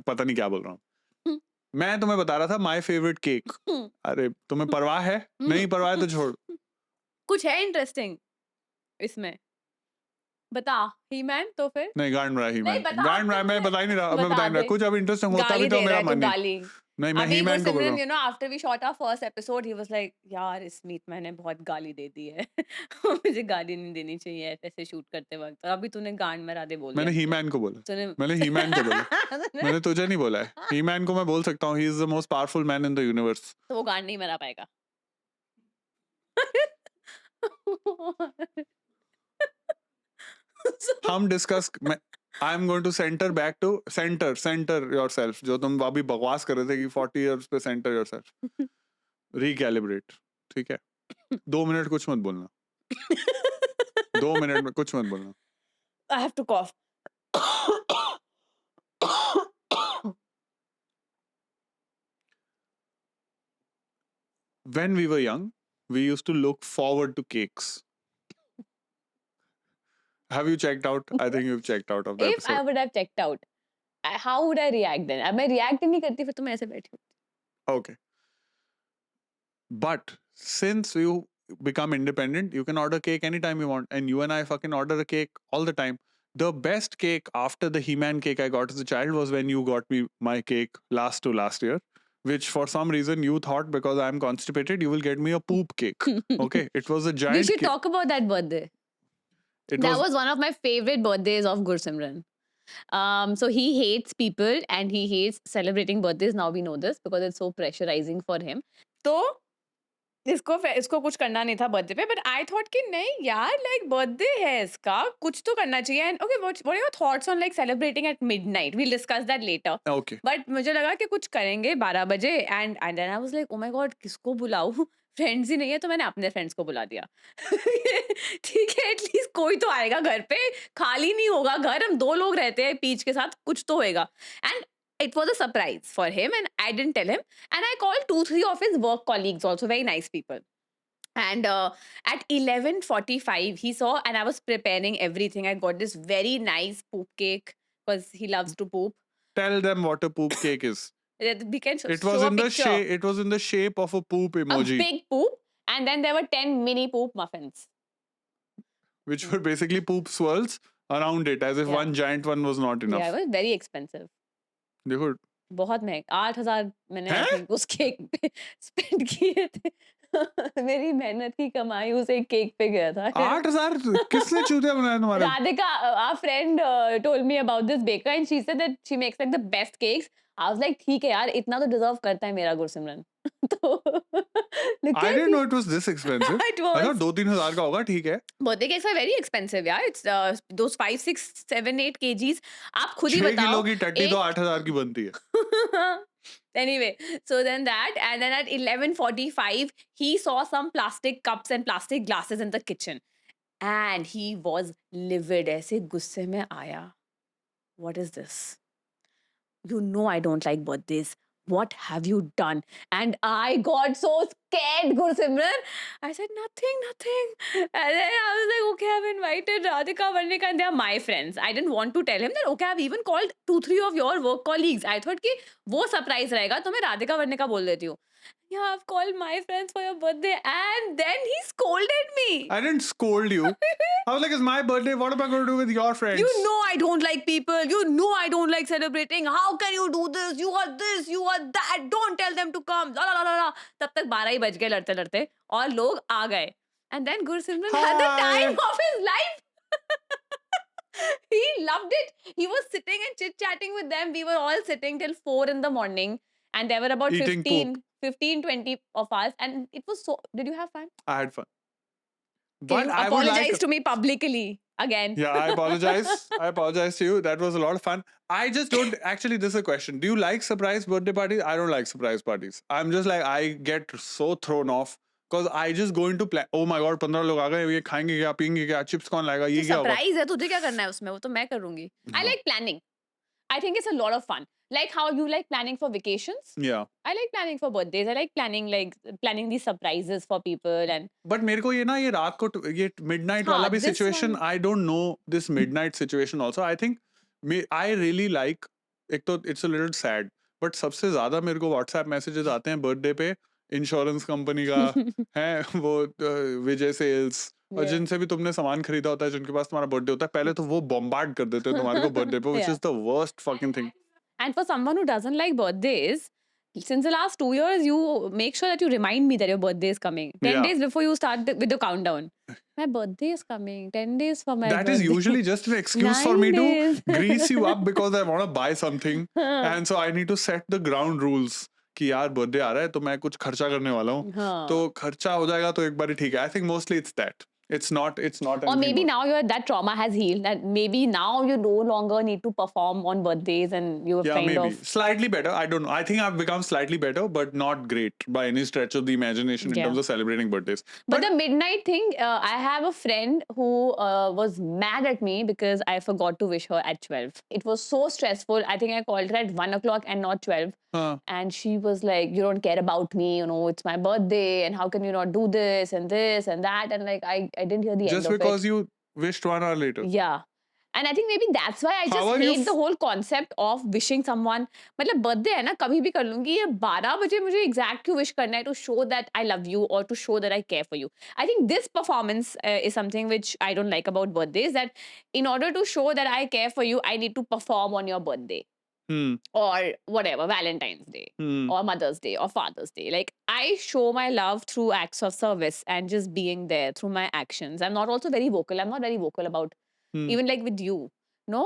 पता नहीं क्या बोल रहा हूँ. हम्म. मैं तुम्हें बता रहा था my favorite cake. हम्म. अरे तुम्हें परवाह है? नहीं परवाह है तो छोड़. कुछ है इंटरेस्टिंग इसमें? बता, ही-मैन तो फिर? नहीं गांड रहा ही नहीं, मैन. बता गांड रहा, मैं बता ही नहीं रहा. मैं बता बता ही नहीं रहा. दे. कुछ अब इंटरेस्टिंग होता गाली भी तो दे रहा मेरा है तू, मन नहीं. गाली. नहीं मैं अभी ही मैन को बोल रहा गुरसिमरन, हूँ. you know, after we shot our first episode, he was like, यार इस मीत मैंने बहुत गाली दे दी है. मुझे गाली नहीं देनी चाहिए ऐसे शूट करते वक्त. और अभी तूने गांड में राधे बोल मैंने दिया. ही मैन को बोला. तूने मैंने ही मैन को बोला. मैंने तुझे नहीं बोला है. ही मैन को मैं बोल सकता हूँ. He is the most powerful man in the universe. तो वो गांड नहीं मरा पाएगा. हम discuss I am going to centre yourself. जो तुम अभी बकवास कर रहे थे कि 40 इयर्स पे सेंटर योरसेल्फ. रिकैलिब्रेट. ठीक है. 2 मिनट कुछ मत बोलना. 2 मिनट में कुछ मत बोलना. I have to cough. When we were young, we used to look forward to cakes. Have you checked out? I think you've checked out of the If episode. I would have checked out, how would I react then? अब मैं react ही नहीं करती फिर तो मैं ऐसे बैठी हूँ. Okay. But since you become independent, you can order cake anytime you want. And you and I fucking order a cake all the time. The best cake after the He-Man cake I got as a child was when you got me my cake last year. Which for some reason you thought because I'm constipated, you will get me a poop cake. Okay. It was a giant We should cake. talk about that birthday. That was one of my favorite birthdays of Gursimran. So he hates people and he hates celebrating birthdays. Now we know this because it's so pressurizing for him. तो इसको कुछ करना नहीं था birthday पे, but I thought कि नहीं यार, लाइक बर्थडे है इसका, कुछ तो करना चाहिए. And okay, what are your thoughts on like celebrating at midnight? We'll discuss that later. Okay. But मुझे लगा कि कुछ करेंगे 12 बजे. And then I was like, oh my God, किसको बुलाऊं? फ्रेंड्स ही नहीं है, तो मैंने अपने फ्रेंड्स को बुला दिया. ठीक है, एटलीस्ट कोई तो आएगा घर पे, खाली नहीं होगा घर. हम 2 लोग रहते हैं पीच के साथ, कुछ तो होएगा. And it was a surprise for him and I didn't tell him. And I called 2-3 of his work colleagues, also very nice people. And at 11:45 he saw, and I was preparing everything. I got this very nice poop cake because he loves to poop. Tell them what a poop cake is. We can It show was a in the picture. shape. It was in the shape of a poop A emoji, big poop, and then there were 10 mini poop muffins. which were basically poop swirls around it, as if Yeah. one giant one was not enough. Yeah, it was very expensive. देखो, बहुत महंगा. 8,000 मैंने I हैं? think उस cake पे spend किए थे. मेरी मेहनत की कमाई उस एक केक पे गया था. 8,000 किसने चूतिया बनाया तुम्हारा? Radhika, our friend, told me about this baker and she said that she makes like the best cakes. I was like, ठीक है यार, इतना तो deserve करता है मेरा गुरसिमरन. तो look I at didn't know it was this expensive. it I thought was. 2-3 हजार का होगा. ठीक है. Birthday cakes are very expensive, yeah. It's those 5, 6, 7, 8 kgs. आप खुद ही 6 बताओ. किलो की टट्टी तो 8,000 की बनती है. Anyway, so then that, and then at 11:45 he saw some plastic cups and plastic glasses in the kitchen and he was livid. ऐसे गुस्से में आया. What is this? You know I don't like birthdays. What have you done? And I got so scared, Gursimran. I said, nothing. And then I was like, okay, I've invited Radhika, Varnika, and they are my friends. I didn't want to tell him that, okay, I've even called 2-3 of your work colleagues. I thought कि वो surprise रहेगा, तो मैं Radhika, Varnika बोल देती हूँ. Yeah, I've called my friends for your birthday. And then he scolded me. I didn't scold you. I was like, it's my birthday. What am I going to do with your friends? You know I don't like people. You know I don't like celebrating. How can you do this? You are this, you are that. Don't tell them to come. La, la, la, la. तब तक 12 ही बज गए लड़ते लड़ते और लोग आ गए. And then Gursimran had the time of his life. He loved it. He was sitting and chit-chatting with them. We were all sitting till 4 in the morning. And there were about Eating 15-20 of us. And it was so... Did you have fun? I had fun. Can you I would apologize like... to me publicly again? Yeah, I apologize. I apologize to you. That was a lot of fun. I just don't... Actually, this is a question. Do you like surprise birthday parties? I don't like surprise parties. I'm just like, I get so thrown off. Because I just go into plan. Oh my god, 15 लोग आ गए, ये खाएंगे क्या, पियेंगे क्या, chips कौन लाएगा, ये क्या होगा? सरप्राइज है, तुझे क्या करना है उसमें, वो तो मैं करूंगी. I हाँ. like planning. I think it's a lot of fun. Like how you like planning for vacations. Yeah. I like planning for birthdays. I like planning these surprises for people and But मेरे को ये ना, ये रात को ये midnight वाला भी this situation, one- I don't know this midnight situation also. I think I really like, एक तो it's a little sad, but सबसे ज्यादा मेरे को WhatsApp messages आते हैं birthday पे इंश्योरेंस कंपनी का है वो विजय सेल्स और Yeah. जिनसे भी तुमने सामान खरीदा होता है, जिनके पास तुम्हारा बर्थडे होता है, पहले तो वो बॉम्बार्ड कर देते हैं तुम्हारे को बर्थडे पे, which Yeah. is the worst fucking thing. And for someone who doesn't like birthdays, since the last 2 years, you make sure that you remind me that your birthday is coming. 10 Yeah. days before you start with the countdown. My birthday is coming. 10 days for my That birthday. is usually just an excuse for 9 me to days. grease you up because I want to buy something, and so I need to set the ground rules कि यार birthday आ रहा है तो मैं कुछ खर्चा करने वाला हूँ, हाँ. तो खर्चा हो जाएगा तो एक बार ही ठीक है. I think mostly it's that. It's not Or anything maybe more. now that trauma has healed. That maybe now you no longer need to perform on birthdays and you've Yeah, kind maybe of slightly better. I don't know. I think I've become slightly better, but not great by any stretch of the imagination in Yeah. terms of celebrating birthdays. But the midnight thing, I have a friend who was mad at me because I forgot to wish her at 12. It was so stressful. I think I called her at 1 o'clock and not 12. Huh. And she was like, you don't care about me, you know, it's my birthday, and how can you not do this and that? And like, I didn't hear the Just end of because it. you wished 1 hour later. Yeah. And I think maybe that's why I How just are you hate the whole concept of wishing someone. मतलब birthday है ना, कभी भी कर लूंगी. ये 12 बजे मुझे exact क्यों wish करना है to show that I love you or to show that I care for you. I think this performance is something which I don't like about birthdays. That in order to show that I care for you, I need to perform on your birthday Hmm. or whatever, Valentine's Day Hmm. or Mother's Day or Father's Day. Like I show my love through acts of service and just being there through my actions. I'm not also very vocal. I'm not very vocal about Hmm. even like with you, no?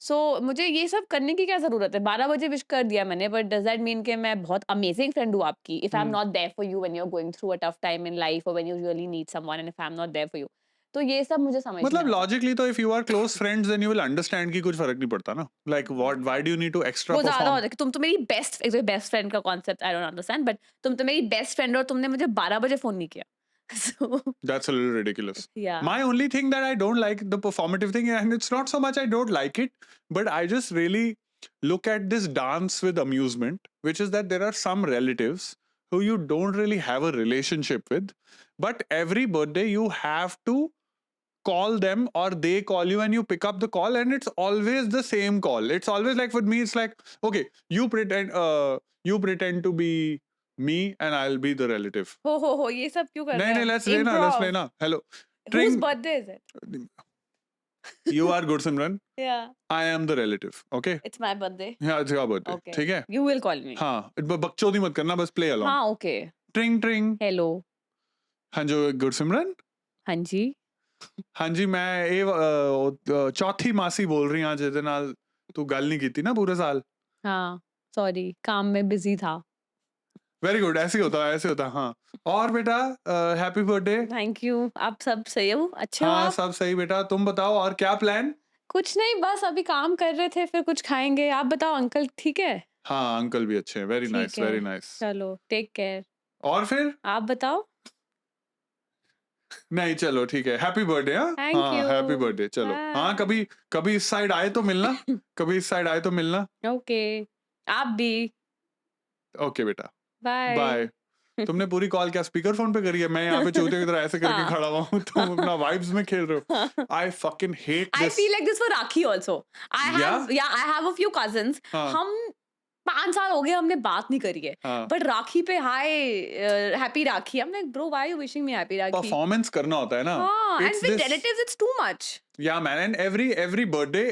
So मुझे ये सब करने की क्या जरूरत है? 12 बजे wish कर दिया मैंने, but does that mean कि मैं बहुत amazing friend हूँ आपकी? If I'm not there for you when you're going through a tough time in life or when you really need someone, and if I'm not there for you, तो ये सब मुझे समझ नहीं मतलब आता. logically तो if you are close friends then you will understand कि कुछ फर्क नहीं पड़ता ना. Like why do you need to extra वो ज्यादा perform? होता है कि तुम तो मेरी बेस्ट फ्रेंड का concept I don't understand, but तुम तो मेरी बेस्ट फ्रेंड हो और तुमने मुझे 12 बजे फोन नहीं किया. So That's a little ridiculous. yeah. My only thing that I don't like the performative thing, and it's not so much I don't like it, but I just really look at this dance with amusement, which is that there are some relatives who you don't really have a relationship with, but every birthday you have to call them or they call you and you pick up the call and it's always the same call. It's always like, with me it's like, okay, you pretend to be me and I'll be the relative. हो ये सब क्यों कर रहे नहीं हैं? let's play na. Hello. Whose Tring, birthday is it? you are good Simran. Yeah, I am the relative. Okay. it's my birthday. Yeah, it's your birthday. Okay. ठीक है. You will call me. हाँ, बकचोदी मत करना, बस play along. हाँ, okay. Tring tring. Hello. हाँ जो गुड सिमरन. हाँ जी. हाँ जी मैं ਇਹ ਚੌਥੀ ਮਾਸੀ बोल रही ਹਾਂ ਜਿਹਦੇ ਨਾਲ ਤੂੰ ਗੱਲ नहीं ਕੀਤੀ ना पूरे साल. हाँ, sorry, काम में busy था. Very good. ऐसे होता है हाँ. और बेटा हैप्पी बर्थडे. Thank you. आप सब सही हो? अच्छे हो हाँ आप? सब सही बेटा. तुम बताओ और क्या प्लान? कुछ नहीं, बस अभी काम कर रहे थे, फिर कुछ खाएंगे. आप बताओ अंकल ठीक है? हाँ अंकल भी अच्छे हैं. वेरी ठीक नाइस है. Very nice. चलो, टेक केयर. और फिर आप बताओ. नहीं चलो ठीक है. Happy birthday. हाँ Thank हाँ you. Happy birthday. चलो Bye. हाँ कभी इस साइड आए तो मिलना. कभी इस साइड आए तो मिलना. ओके. आप भी. ओके बेटा. बाय. बाय. तुमने पूरी कॉल क्या स्पीकर फोन पे करी है? मैं यहाँ पे चूतिया की तरह ऐसे करके हाँ. खड़ा हुआ हूँ. तुम अपना वाइब्स में खेल रहे हो. I fucking hate I this. feel like this for Rakhi also. I have a few cousins. हाँ. हम 5 साल हो गए हमने बात नहीं करी है. हाँ. But राखी पे hi happy rakhi. I'm like bro, why are you wishing me happy rakhi? Performance करना होता है ना. हाँ, and It's with this- relatives it's too much. Yeah, man. And every birthday,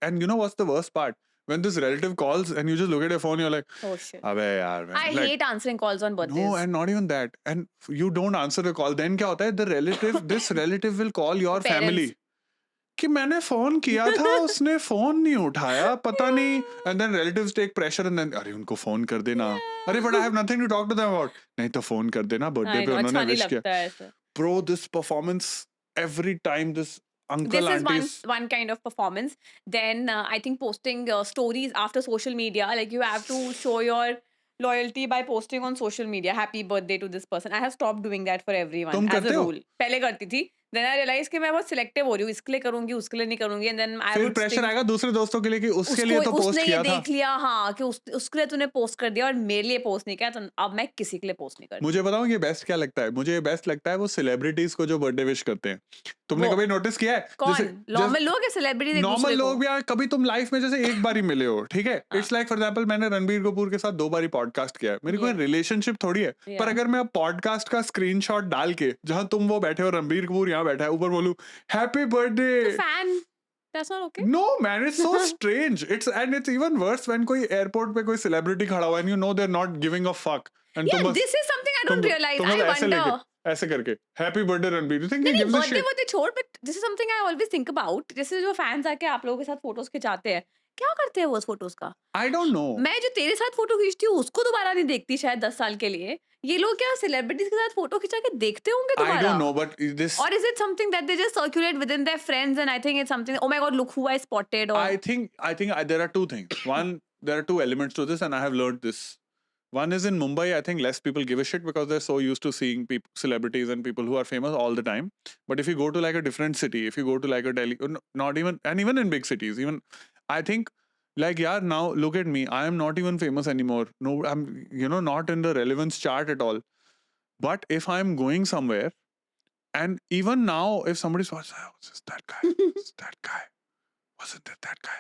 and you know what's the worst part? When this relative calls and you just look at your phone, you're like, Oh shit. अबे यार man. I Like, hate answering calls on birthdays. no, and not even that. And you don't answer the call. Then क्या होता है? This relative will call your Parents. family. कि मैंने phone किया था उसने फोन नहीं उठाया पता नहीं. And then relatives take pressure and then अरे उनको फोन कर देना. अरे but I have nothing to talk to them about. नहीं तो फोन कर देना बर्थडे I पे know, it's उन्होंने funny विश किया. लगता है ऐसे. Bro, this performance every time this uncle This is aunties. one kind of performance. Then I think posting stories after social media, like you have to show your loyalty by posting on social media happy birthday to this person. I have stopped doing that for everyone तुम as a करते हो? rule. पहले करती थी, then I realized कि मैं बहुत selective हो रही हूँ, इसके लिए करूँगी, उसके लिए नहीं करूँगी, and then I फिर would प्रेशर think आएगा दूसरे दोस्तों के लिए कि उसके उसको लिए तो उसने पोस्ट ये किया था। देख लिया हाँ कि उसके लिए तूने पोस्ट कर दिया और मेरे लिए पोस्ट नहीं किया, तो अब मैं किसी के लिए पोस्ट नहीं करती। मुझे बताऊं ये बेस्ट क्या लगता है? मुझे ये बेस्ट लगता है वो सेलिब्रिटीज को जो बर्थडे विश करते हैं। तुमने वो कभी नोटिस किया है? कौन नॉर्मल लोग या सेलिब्रिटी एक नॉर्मल दूसरे को? लोग भी यार कभी तुम लाइफ में जैसे एक बार ही मिले हो, ठीक है? इट्स लाइक फॉर एग्जांपल मैंने रणबीर कपूर के साथ 2 बार ही पॉडकास्ट किया है। मेरी कोई Yeah. रिलेशनशिप थोड़ी है। पर Yeah. अगर मैं अब पॉडकास्ट का स्क्रीनशॉट डाल के जहां तुम वो बैठे हो रणबीर कपूर यहाँ बैठा है ऊपर बोलूं happy birthday Fan, that's not okay. No man, it's so strange. It's even worse when कोई एयरपोर्ट पे कोई सेलिब्रिटी खड़ा हुआ है and you know they're not giving a fuck. And Yeah, तुम बस this is something I don't realize. तुम I बस ऐसे wonder. लेके ऐसे करके happy birthday Ranbir. You think he नहीं gives a बर्थडे shit? वो छोड़, but this is something I always think about. जैसे जो फैंस आके आप लोगों के साथ फोटोज खिंचाते हैं, क्या करते हैं वो उस फोटोज का? I don't know. मैं जो तेरे साथ फोटो खींचती हूँ उसको दोबारा नहीं देखती शायद 10 साल के लिए। ये लोग क्या सेलिब्रिटीज के साथ फोटो खिंचा के देखते होंगे I दोबारा? don't know, but this Or is it something that they just circulate within their friends and I think it's something, oh my god, look who I spotted, or I think there are two things. One, there are two elements to this, and I have learned this. One is in Mumbai, I think less people give a shit because they're so used to seeing celebrities and people who are famous all the time. But if you go to like a different city, if you go to like a Delhi, not even, and even in big cities, even I think like yeah, now look at me, I am not even famous anymore. No, I'm not in the relevance chart at all. But if I'm going somewhere, and even now, if somebody's watching, oh, it's that guy, it's that guy, wasn't it that guy,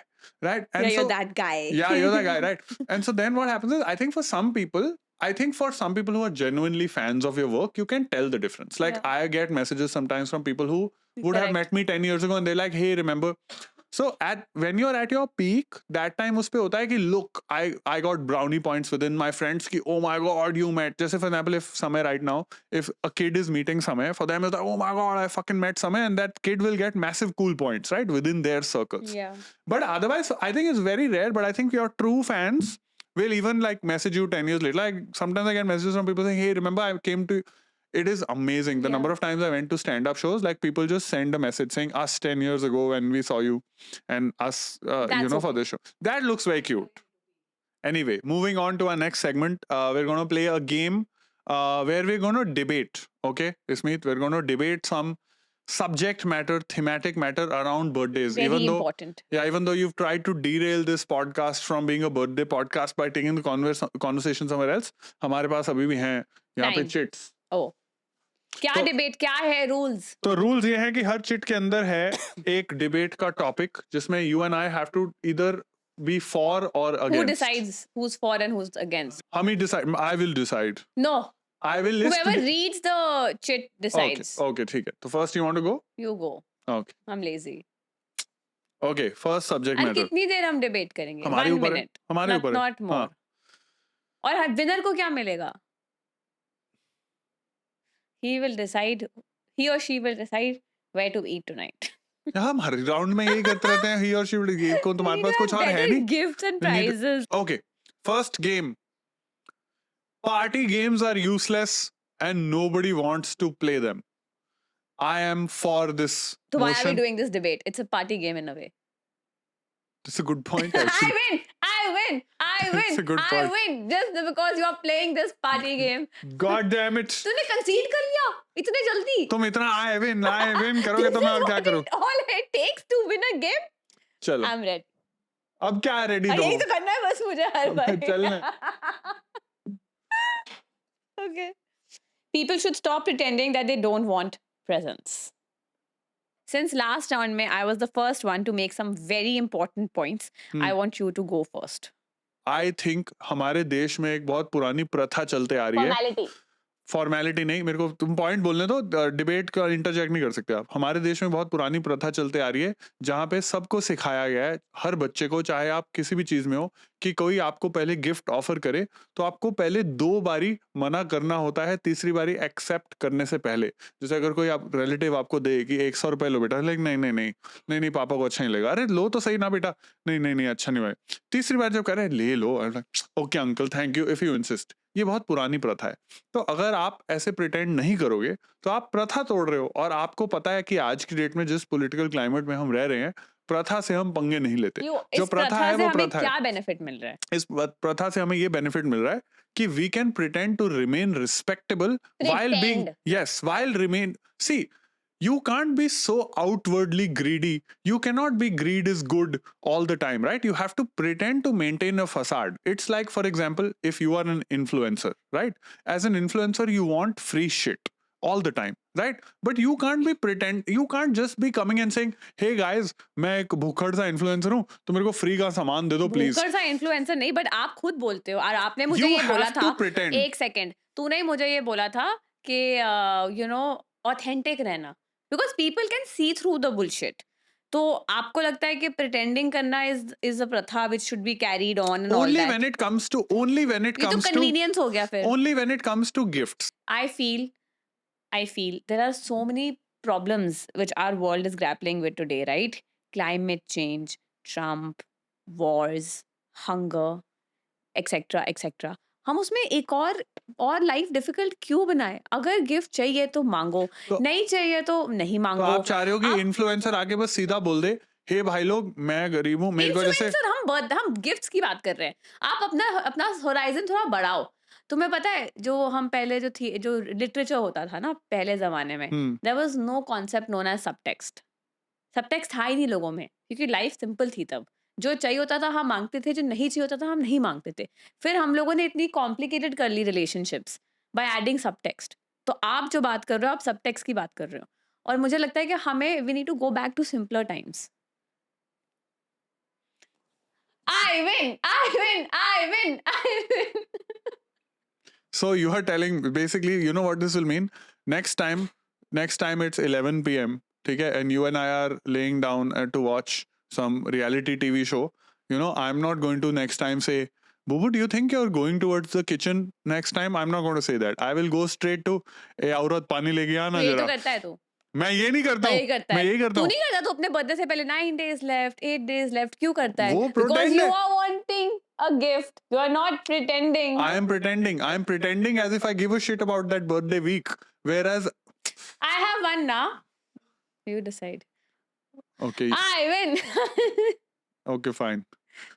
right? And yeah, so, you're that guy. yeah, you're that guy, right? And so then what happens is, I think for some people who are genuinely fans of your work, you can tell the difference. Like Yeah. I get messages sometimes from people who would have Correct. met me 10 years ago and they're like, hey, remember? So when you're at your peak, that time उस पे होता है कि look, I got brownie points within my friends कि oh my god, you met. जैसे for example, if Samay right now, if a kid is meeting Samay, for them it's like oh my god, I fucking met Samay, and that kid will get massive cool points, right, within their circles. Yeah. But otherwise, I think it's very rare. But I think your true fans will even like message you 10 years later. Like sometimes I get messages from people saying, "Hey, remember I came to." It is amazing the Yeah. number of times I went to stand-up shows. Like people just send a message saying, "Us 10 years ago when we saw you, and us, That's for okay. this show." That looks very cute. Anyway, moving on to our next segment, we're going to play a game where we're going to debate. Okay, Ismeet, we're going to debate some subject matter, thematic matter around birthdays. Very important. Even though you've tried to derail this podcast from being a birthday podcast by taking the conversation somewhere else, हमारे पास अभी भी हैं यहाँ पे Time. chits. Oh. क्या तो- debate, क्या है रूल्स? तो रूल्स ये है कि हर चिट के अंदर है एक डिबेट का टॉपिक जिसमें you and I have to either be for और Who against. decides who's for and who's against? हम ही decide, I will decide, No. I will list. Whoever reads the chit decides. Okay ठीक है, तो first you want to go? You go. Okay I'm lazy. Okay, first subject And matter कितनी देर हम debate करेंगे? हमारे 1 ऊपर है, minute. हमारे ऊपर है। Not more. हाँ। और विनर को क्या मिलेगा? He will decide, he or she will decide where to eat tonight. हम हर राउंड में यही करते रहते हैं, ही और शी विल गिव। को तुम्हारे पास कुछ और है नहीं? Gifts and We need- prizes. Okay, first game. Party games are useless and nobody wants to play them. I am for this So why are we motion. doing this debate? It's a party game in a way. That's a good point I actually. win! I win! I win! It's a good I point. win! Just because you are playing this party game. God damn it. तूने concede कर लिया इतने जल्दी? तुम इतना I win करोगे तो मैं और क्या करूं? All it takes to win a game. चलो, I'm ready. अब क्या रेडी और दो? यही तो करना है बस मुझे हर बार. चलना। Okay. People should stop pretending that they don't want presents. Since last round mein, I was the first one to make some very important points. I want you to go first. I think हमारे देश में एक बहुत पुरानी प्रथा चलते आ रही है। Formality. फॉर्मेलिटी नहीं, मेरे को तुम पॉइंट बोलने दो, डिबेट का इंटरजेक्ट नहीं कर सकते आप। हमारे देश में बहुत पुरानी प्रथा चलते आ रही है जहाँ पे सबको सिखाया गया है, हर बच्चे को, चाहे आप किसी भी चीज में हो, कि कोई आपको पहले गिफ्ट ऑफर करे तो आपको पहले 2 बारी मना करना होता है, तीसरी बारी एक्सेप्ट करने से पहले। जैसे अगर कोई आप रिलेटिव आपको दे कि 100 रुपए लो बेटा, लाइक नहीं नहीं नहीं नहीं नहीं पापा को अच्छा नहीं लगेगा, अरे लो तो सही ना बेटा, नहीं नहीं नहीं अच्छा नहीं भाई। तीसरी बार जब कह रहे हैं ले लो, okay uncle thank you if you insist. ये बहुत पुरानी प्रथा है। तो अगर आप ऐसे प्रिटेंड नहीं करोगे तो आप प्रथा तोड़ रहे हो। और आपको पता है कि आज की डेट में जिस पॉलिटिकल क्लाइमेट में हम रह रहे हैं, प्रथा से हम पंगे नहीं लेते. You, जो इस प्रथा प्रथा है से वो हमें प्रथा है. क्या बेनिफिट मिल रहा है? इस प्रथा से हमें ये बेनिफिट मिल रहा है कि we can pretend to remain respectable while being, Pretend. yes, while remain, see, you can't be so outwardly greedy. You cannot be greed is good all the time, right? You have to pretend to maintain a facade. It's like, for example, if you are an influencer, right? As an influencer, you want free shit all the time, right? But you can't be pretend, you can't just be coming and saying, hey guys, मैं एक भूखड़ सा influencer हूँ, तो मेरे को free का सामान दे दो please. भूखड़ सा इन्फ्लुएंसर नहीं, बट आप खुद बोलते हो और आपने मुझे You ये बोला have था. to pretend. एक सेकंड, तूने ही मुझे ये बोला था कि यू नो ऑथेंटिक रहना, because people can see through the bullshit. तो आपको लगता है कि प्रिटेंडिंग करना इज अ प्रथा which should be carried on and all Only that? when it comes to, only when it ये तो comes to, कन्वीनियंस हो गया फिर. only when it comes to gifts. I feel there are so many problems which our world is grappling with today, right? Climate change, Trump, wars, hunger, etc. etc. हम उसमें एक और life difficult क्यों बनाए? अगर गिफ्ट चाहिए तो मांगो, तो- नहीं चाहिए तो नहीं तो मांगो. आप चाह रहे हो कि इन्फ्लुएंसर आके बस सीधा बोल दे, हे भाई लोग मैं गरीब हूँ, मेरे को जैसे इन्फ्लुएंसर, हम गिफ्ट्स की बात कर रहे हैं. आप अपना होराइजन थोड़ा बढ़ाओ. तुम्हें पता है जो हम पहले जो लिटरेचर होता था ना पहले जमाने में, there was no concept known as subtext. Subtext था ही नहीं लोगों में, क्योंकि लाइफ सिंपल थी तब. जो चाहिए होता था हम मांगते थे, जो नहीं चाहिए होता था हम नहीं मांगते थे. फिर हम लोगों ने इतनी कॉम्प्लिकेटेड कर ली रिलेशनशिप्स बाय एडिंग सबटेक्स्ट. तो आप जो बात कर रहे हो, आप सबटेक्स्ट की बात कर रहे हो. और मुझे लगता है कि हमें we need to go back to simpler times. I win, I win, I win, I win. So you are telling, basically, you know what this will mean? Next time it's 11 p.m. ठीक है, and you and I are laying down to watch some reality TV show. You know, I'm not going to next time say, Bubu, do you think you're going towards the kitchen next time? I'm not going to say that. I will go straight to, ए औरत पानी लेके आना ये तो जरा. करता है तू. मैं ये नहीं करता हूँ. यही करता मैं है. यही करता तू हूँ. नहीं करता. तू अपने बर्थडे से पहले 9 days left, 8 days left क्यों करता है? वो Because pretend you है. are wanting a gift. You are not pretending. I am pretending. I am pretending as if I give a shit about that birthday week. Whereas, I have one now. You decide. okay, I win. okay, fine.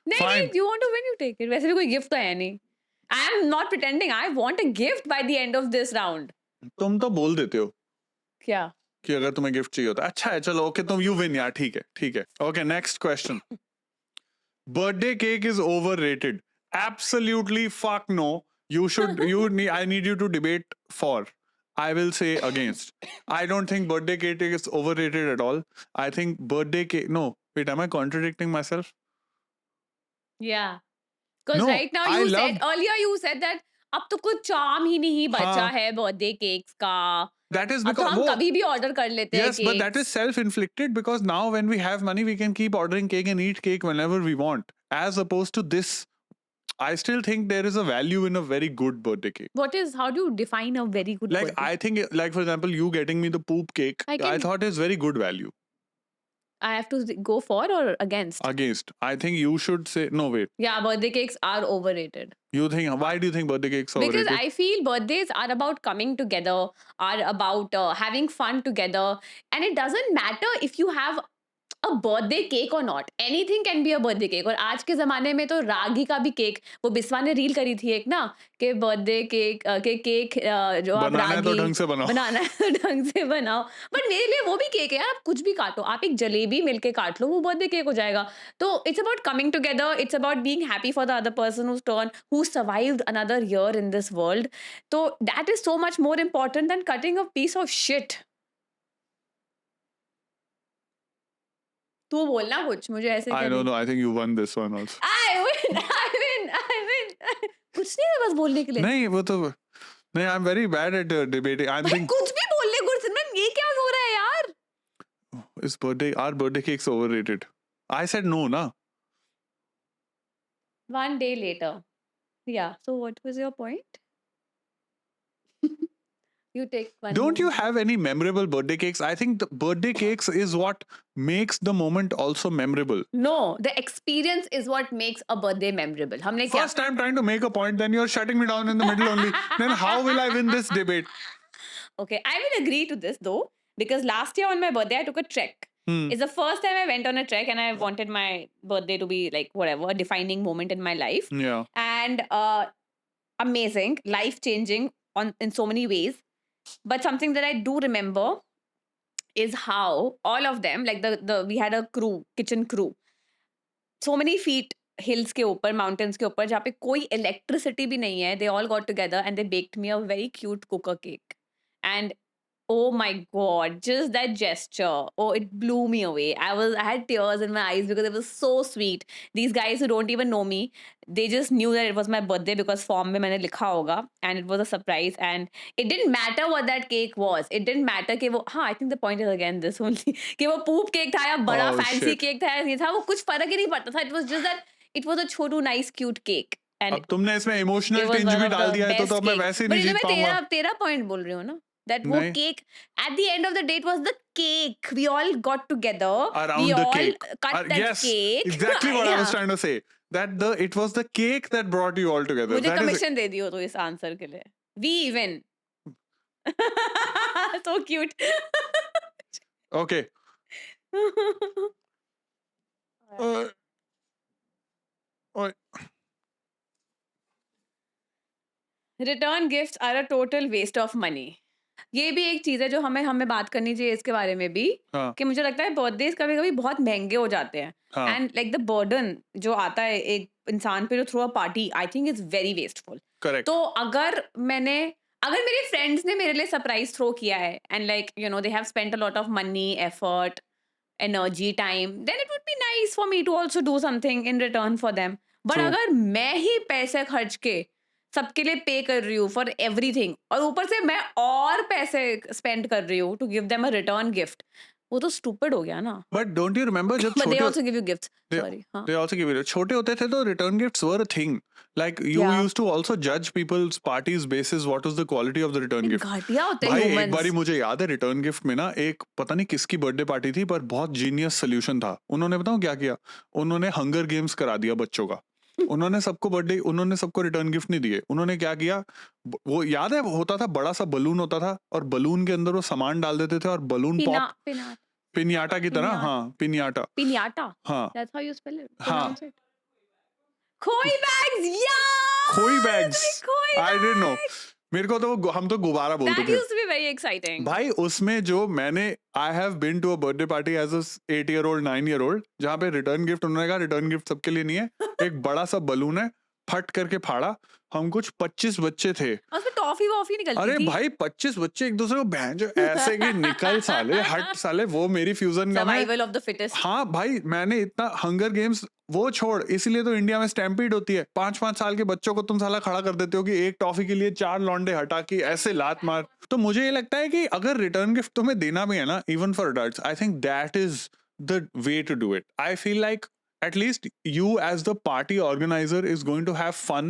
नहीं Fine. नहीं, you want to win, you take it. वैसे भी कोई gift तो है नहीं. I am not pretending. I want a gift by the end of this round. तुम तो बोल देते हो क्या? कि अगर तुम्हें गिफ्ट चाहिए होता. अच्छा है, चलो ओके, तुम यू विन यार. ठीक है, ठीक है. Okay, next question. Birthday cake is overrated. Absolutely fuck no. I need you to debate for. I will say against. I don't think birthday cake is overrated at all. I think birthday cake, no, wait, am I contradicting myself? Yeah. Because No, right now I you love- said earlier you said that अब तो कुछ charm ही नहीं बचा हाँ. है birthday cakes का. That is अब तो because हम कभी भी ऑर्डर कर लेते हैं yes, but that is self-inflicted, because now when we have money, we can keep ordering cake and eat cake whenever we want. As opposed to this, I still think there is a value in a very good birthday cake. How do you define a very good Like birthday? I think, like for example, you getting me the poop cake, I can- I thought is very good value. I have to go for or against? Against, I think you should say no. Wait, Yeah, birthday cakes are overrated. you think? Why do you think birthday cakes are Because overrated? I feel birthdays are about coming together, are about having fun together, and it doesn't matter if you have a birthday cake or not. Anything can be a birthday cake. और आज के जमाने में तो रागी का भी cake, वो बिस्वा ने रील करी थी एक ना, कि बर्थडे केक के केक जो आप बनाना है तो रागी ढंग से बनाओ. बनाना है तो ढंग से बनाओ. बट मेरे लिए वो भी केक है यार. आप कुछ भी काटो, आप एक जलेबी मिलके काट लो, वो बर्थडे केक हो जाएगा. तो it's about coming together, it's about being happy for the other person who survived another year in this world. So that is so much more important than cutting a piece of shit. तू बोलना कुछ, मुझे ऐसे I क्या don't नहीं. know. I think you won this one also. I win, I win, I win. कुछ नहीं है बस बोलने के लिए. नहीं, वो तो नहीं. I'm very bad at debating. I'm भाई thinking, कुछ भी बोलने गुरसिमरन, ये क्या हो रहा है यार? is our birthday cakes overrated? I said no, na. One day later. Yeah. So what was your point? You take one. Don't you more. have any memorable birthday cakes? I think the birthday cakes is what makes the moment also memorable. No, the experience is what makes a birthday memorable. हमने क्या? First time trying to make a point, then you're shutting me down in the middle only. Then how will I win this debate? Okay, I will agree to this though, because last year on my birthday I took a trek. Hmm. It's the first time I went on a trek, and I wanted my birthday to be like whatever, a defining moment in my life. Yeah. And amazing, life changing in so many ways. But something that I do remember is how all of them, like the we had a crew, kitchen crew, so many feet hills के ऊपर, mountains के ऊपर, जहाँ पे कोई electricity भी नहीं है. They all got together and they baked me a very cute cooker cake. And oh my god, just that gesture, oh, it blew me away. I had tears in my eyes because it was so sweet. These guys who don't even know me, they just knew that it was my birthday because form में मैंने लिखा होगा, and it was a surprise. And it didn't matter what that cake was. It didn't matter कि वो, हाँ, I think the point is again this only, कि वो poop cake था या बड़ा Oh, fancy shit. cake था या नहीं था, वो कुछ फर्क ही नहीं पड़ता था. It was just that it was a Chhotu nice cute cake. And अब तुमने इसमें it emotional was tinge one भी of डाल the दिया है, तो best मैं cake. वैसे ही But नहीं ये जीत मैं पाऊंगा. तेरा point बोल रही हूँ ना. That वो नहीं. cake, at the end of the day, it was the cake. We all got together. Around We the all cake. cut that Yes, cake. exactly what I was Yeah. trying to say. That it was the cake that brought you all together. मुझे That is commission दे दियो तो इस answer के लिए. We even. So cute. okay. Uh, uh, Return gifts are a total waste of money. ये भी एक चीज है जो हमें बात करनी चाहिए इसके बारे में भी, हाँ. कि मुझे लगता है बर्थडेज कभी-कभी बहुत महंगे हो जाते हैं. हाँ. एंड लाइक द बर्डन जो आता है एक इंसान पे through a party, I think is very wasteful. Correct. तो अगर मेरे फ्रेंड्स ने मेरे लिए सरप्राइज थ्रो किया है, and like you know they have spent a lot of money, effort, energy, time, then it would be nice for me to also do something in return for them. But True. अगर मैं ही पैसे खर्च के सबके लिए पे कर रही हूँ फॉर एवरीथिंग, और ऊपर से मैं और पैसे स्पेंड कर रही हूँ to give them a return gift, वो तो स्टूपिड हो गया ना. But don't you remember जब बट दे छोटे also give you gifts. they, sorry. हाँ. they also give it. छोटे होते थे तो return gifts were a thing. Like you Yeah. used to also judge people's parties basis what was the quality of the return gift. घटिया होते हैं भाई एक ह्यूमंस. बारी मुझे याद है रिटर्न गिफ्ट में ना एक पता नहीं किसकी बर्थडे पार्टी थी, पर बहुत जीनियस सोल्यूशन था. उन्होंने बताऊं क्या किया? उन्होंने हंगर गेम्स करा दिया बच्चों का. उन्होंने सबको रिटर्न गिफ्ट नहीं दिए. उन्होंने क्या किया, वो याद है, वो होता था बड़ा सा बलून होता था, और बलून के अंदर वो सामान डाल देते थे और बलून पॉप पिनियाटा की तरह. हाँ, पिनियाटा. पिनियाटा. हाँ. That's how you spell it. हाँ. Pronounce it. खोई बैग्स. Yeah. खोई बैग्स. खोई I didn't know. bags. मेरे को तो हम तो गुब्बारा बोलते That थे used to be very exciting. भाई. उसमें जो मैंने I have been to a birthday party as a 8-year-old 9-year-old, जहाँ पे रिटर्न गिफ्ट उन्होंने कहा रिटर्न गिफ्ट सबके लिए नहीं है. एक बड़ा सा बलून है, फट करके फाड़ा. हम कुछ 25 बच्चे थे. और उसमें टॉफी वॉफी निकलती अरे थी. भाई 25 बच्चे एक दूसरे को बहन जो ऐसे कि निकल साले, हट साले. वो मेरी फ्यूजन का मैं. Survival of the fittest. हाँ भाई, मैंने इतना हंगर गेम्स वो छोड़, इसलिए तो इंडिया में स्टैम्पीड होती है. 5-5 साल के बच्चों को तुम साला खड़ा कर देते हो कि एक टॉफी के लिए 4 लौंडे हटा के ऐसे लात मार. तो मुझे ये लगता है कि अगर रिटर्न गिफ्ट तुम्हें देना भी है ना, even for adults, I think that is the way to do it. I feel like at least you as the party organizer is going to have fun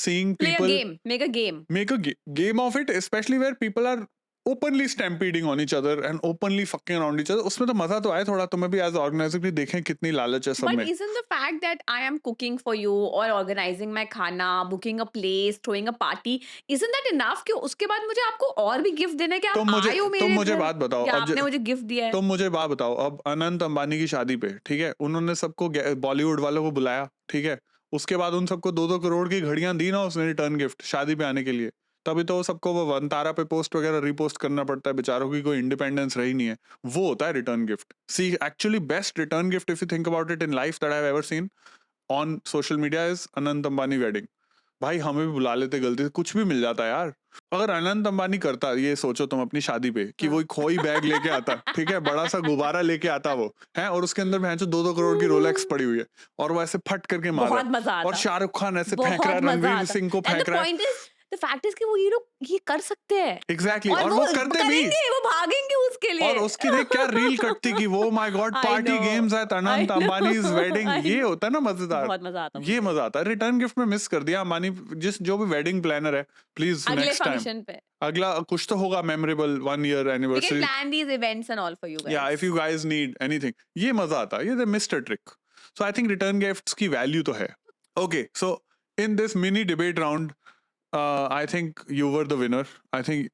seeing Play people a game. Make a game. make a game of it, especially where people are openly stampeding on each other and openly fucking around each other. उसमें तो मजा तो आए थोड़ा. तुम्हें भी as organizer भी देखें कितनी लालच है सब But में. isn't the fact that I am cooking for you or organizing my खाना, booking a place, throwing a party, isn't that enough कि उसके बाद मुझे आपको और भी गिफ्ट देना है कि आप आए हो मेरे तुम मुझे घर, बात बताओ. या अब आपने मुझे गिफ्ट दिया है. तुम मुझे बात बताओ. अब अनंत अंबानी की शादी पे, ठीक है, उन्होंने सबको बॉलीवुड वालों को बुलाया, ठीक है. उसके बाद उन सबको 2-2 करोड़ की घड़ियां दी ना उसने रिटर्न गिफ्ट शादी पे आने के लिए. तभी तो सबको वो वनतारा पे पोस्ट वगैरह रिपोस्ट करना पड़ता है. बेचारों की कोई इंडिपेंडेंस रही नहीं है. वो होता है return gift. See actually best return gift if you think about it in life that I have ever seen on social media is Anant Ambani wedding. भाई हमें भी बुला लेते गलती से, कुछ भी मिल जाता यार. अगर अनंत अंबानी करता, ये सोचो तुम अपनी शादी पे कि वो खोई बैग लेके आता, ठीक है, बड़ा सा गुब्बारा लेके आता वो है, और उसके अंदर भैंसो 2-2 करोड़ की रोलेक्स पड़ी हुई है, और वो ऐसे फट करके मार बहुत रहा मजा है, आता. और शाहरुख खान ऐसे बहुत फेंक रहा है, मजा रणवीर आता. सिंह को And फेंक the रहा है. point is, the fact is कि वो ये लोग ये कर सकते हैं. एग्जैक्टली. और वो करते भी. करेंगे, वो भागेंगे उसके लिए. और उसकी देख क्या रील कटती कि वो my God I party know. Games eight Anant I know. Ambanis wedding. I ये know. होता है ना मजेदार. बहुत मजा आता. ये मजा आता है. रिटर्न गिफ्ट में मिस कर दिया अंबानी. जो भी वेडिंग प्लानर है, प्लीज अगले नेक्स्ट टाइम फंक्शन पे. अगला कुछ तो होगा memorable 1 year We can anniversary. plan these events and all for you guys. Yeah, if you guys need anything, ये मजा आता है. ये the Mr. Trick. So I think return gifts की value तो है. Okay, so in this mini debate round, I think you were the winner. I think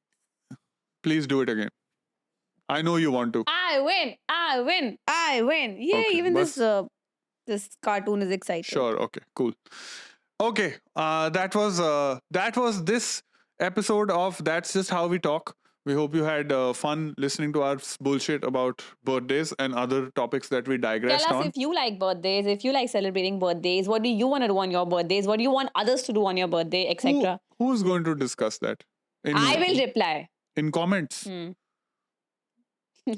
please do it again. I know you want to. I win. I win. I win. Yeah, Okay, even bas- this cartoon is exciting. Sure. Okay. Cool. Okay. That was this episode of That's Just How We Talk. We hope you had fun listening to our bullshit about birthdays and other topics that we digressed Tell us on. if you like birthdays, if you like celebrating birthdays, what do you want to do on your birthdays? What do you want others to do on your birthday, etc. Who's going to discuss that? I will reply. In comments. Hmm.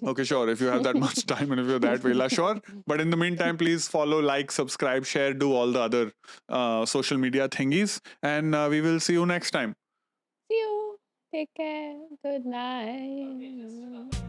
Okay, sure. If you have that much time and if you're that vela, sure. But in the meantime, please follow, like, subscribe, share, do all the other social media thingies. And we will see you next time. See you. Take care. Good night.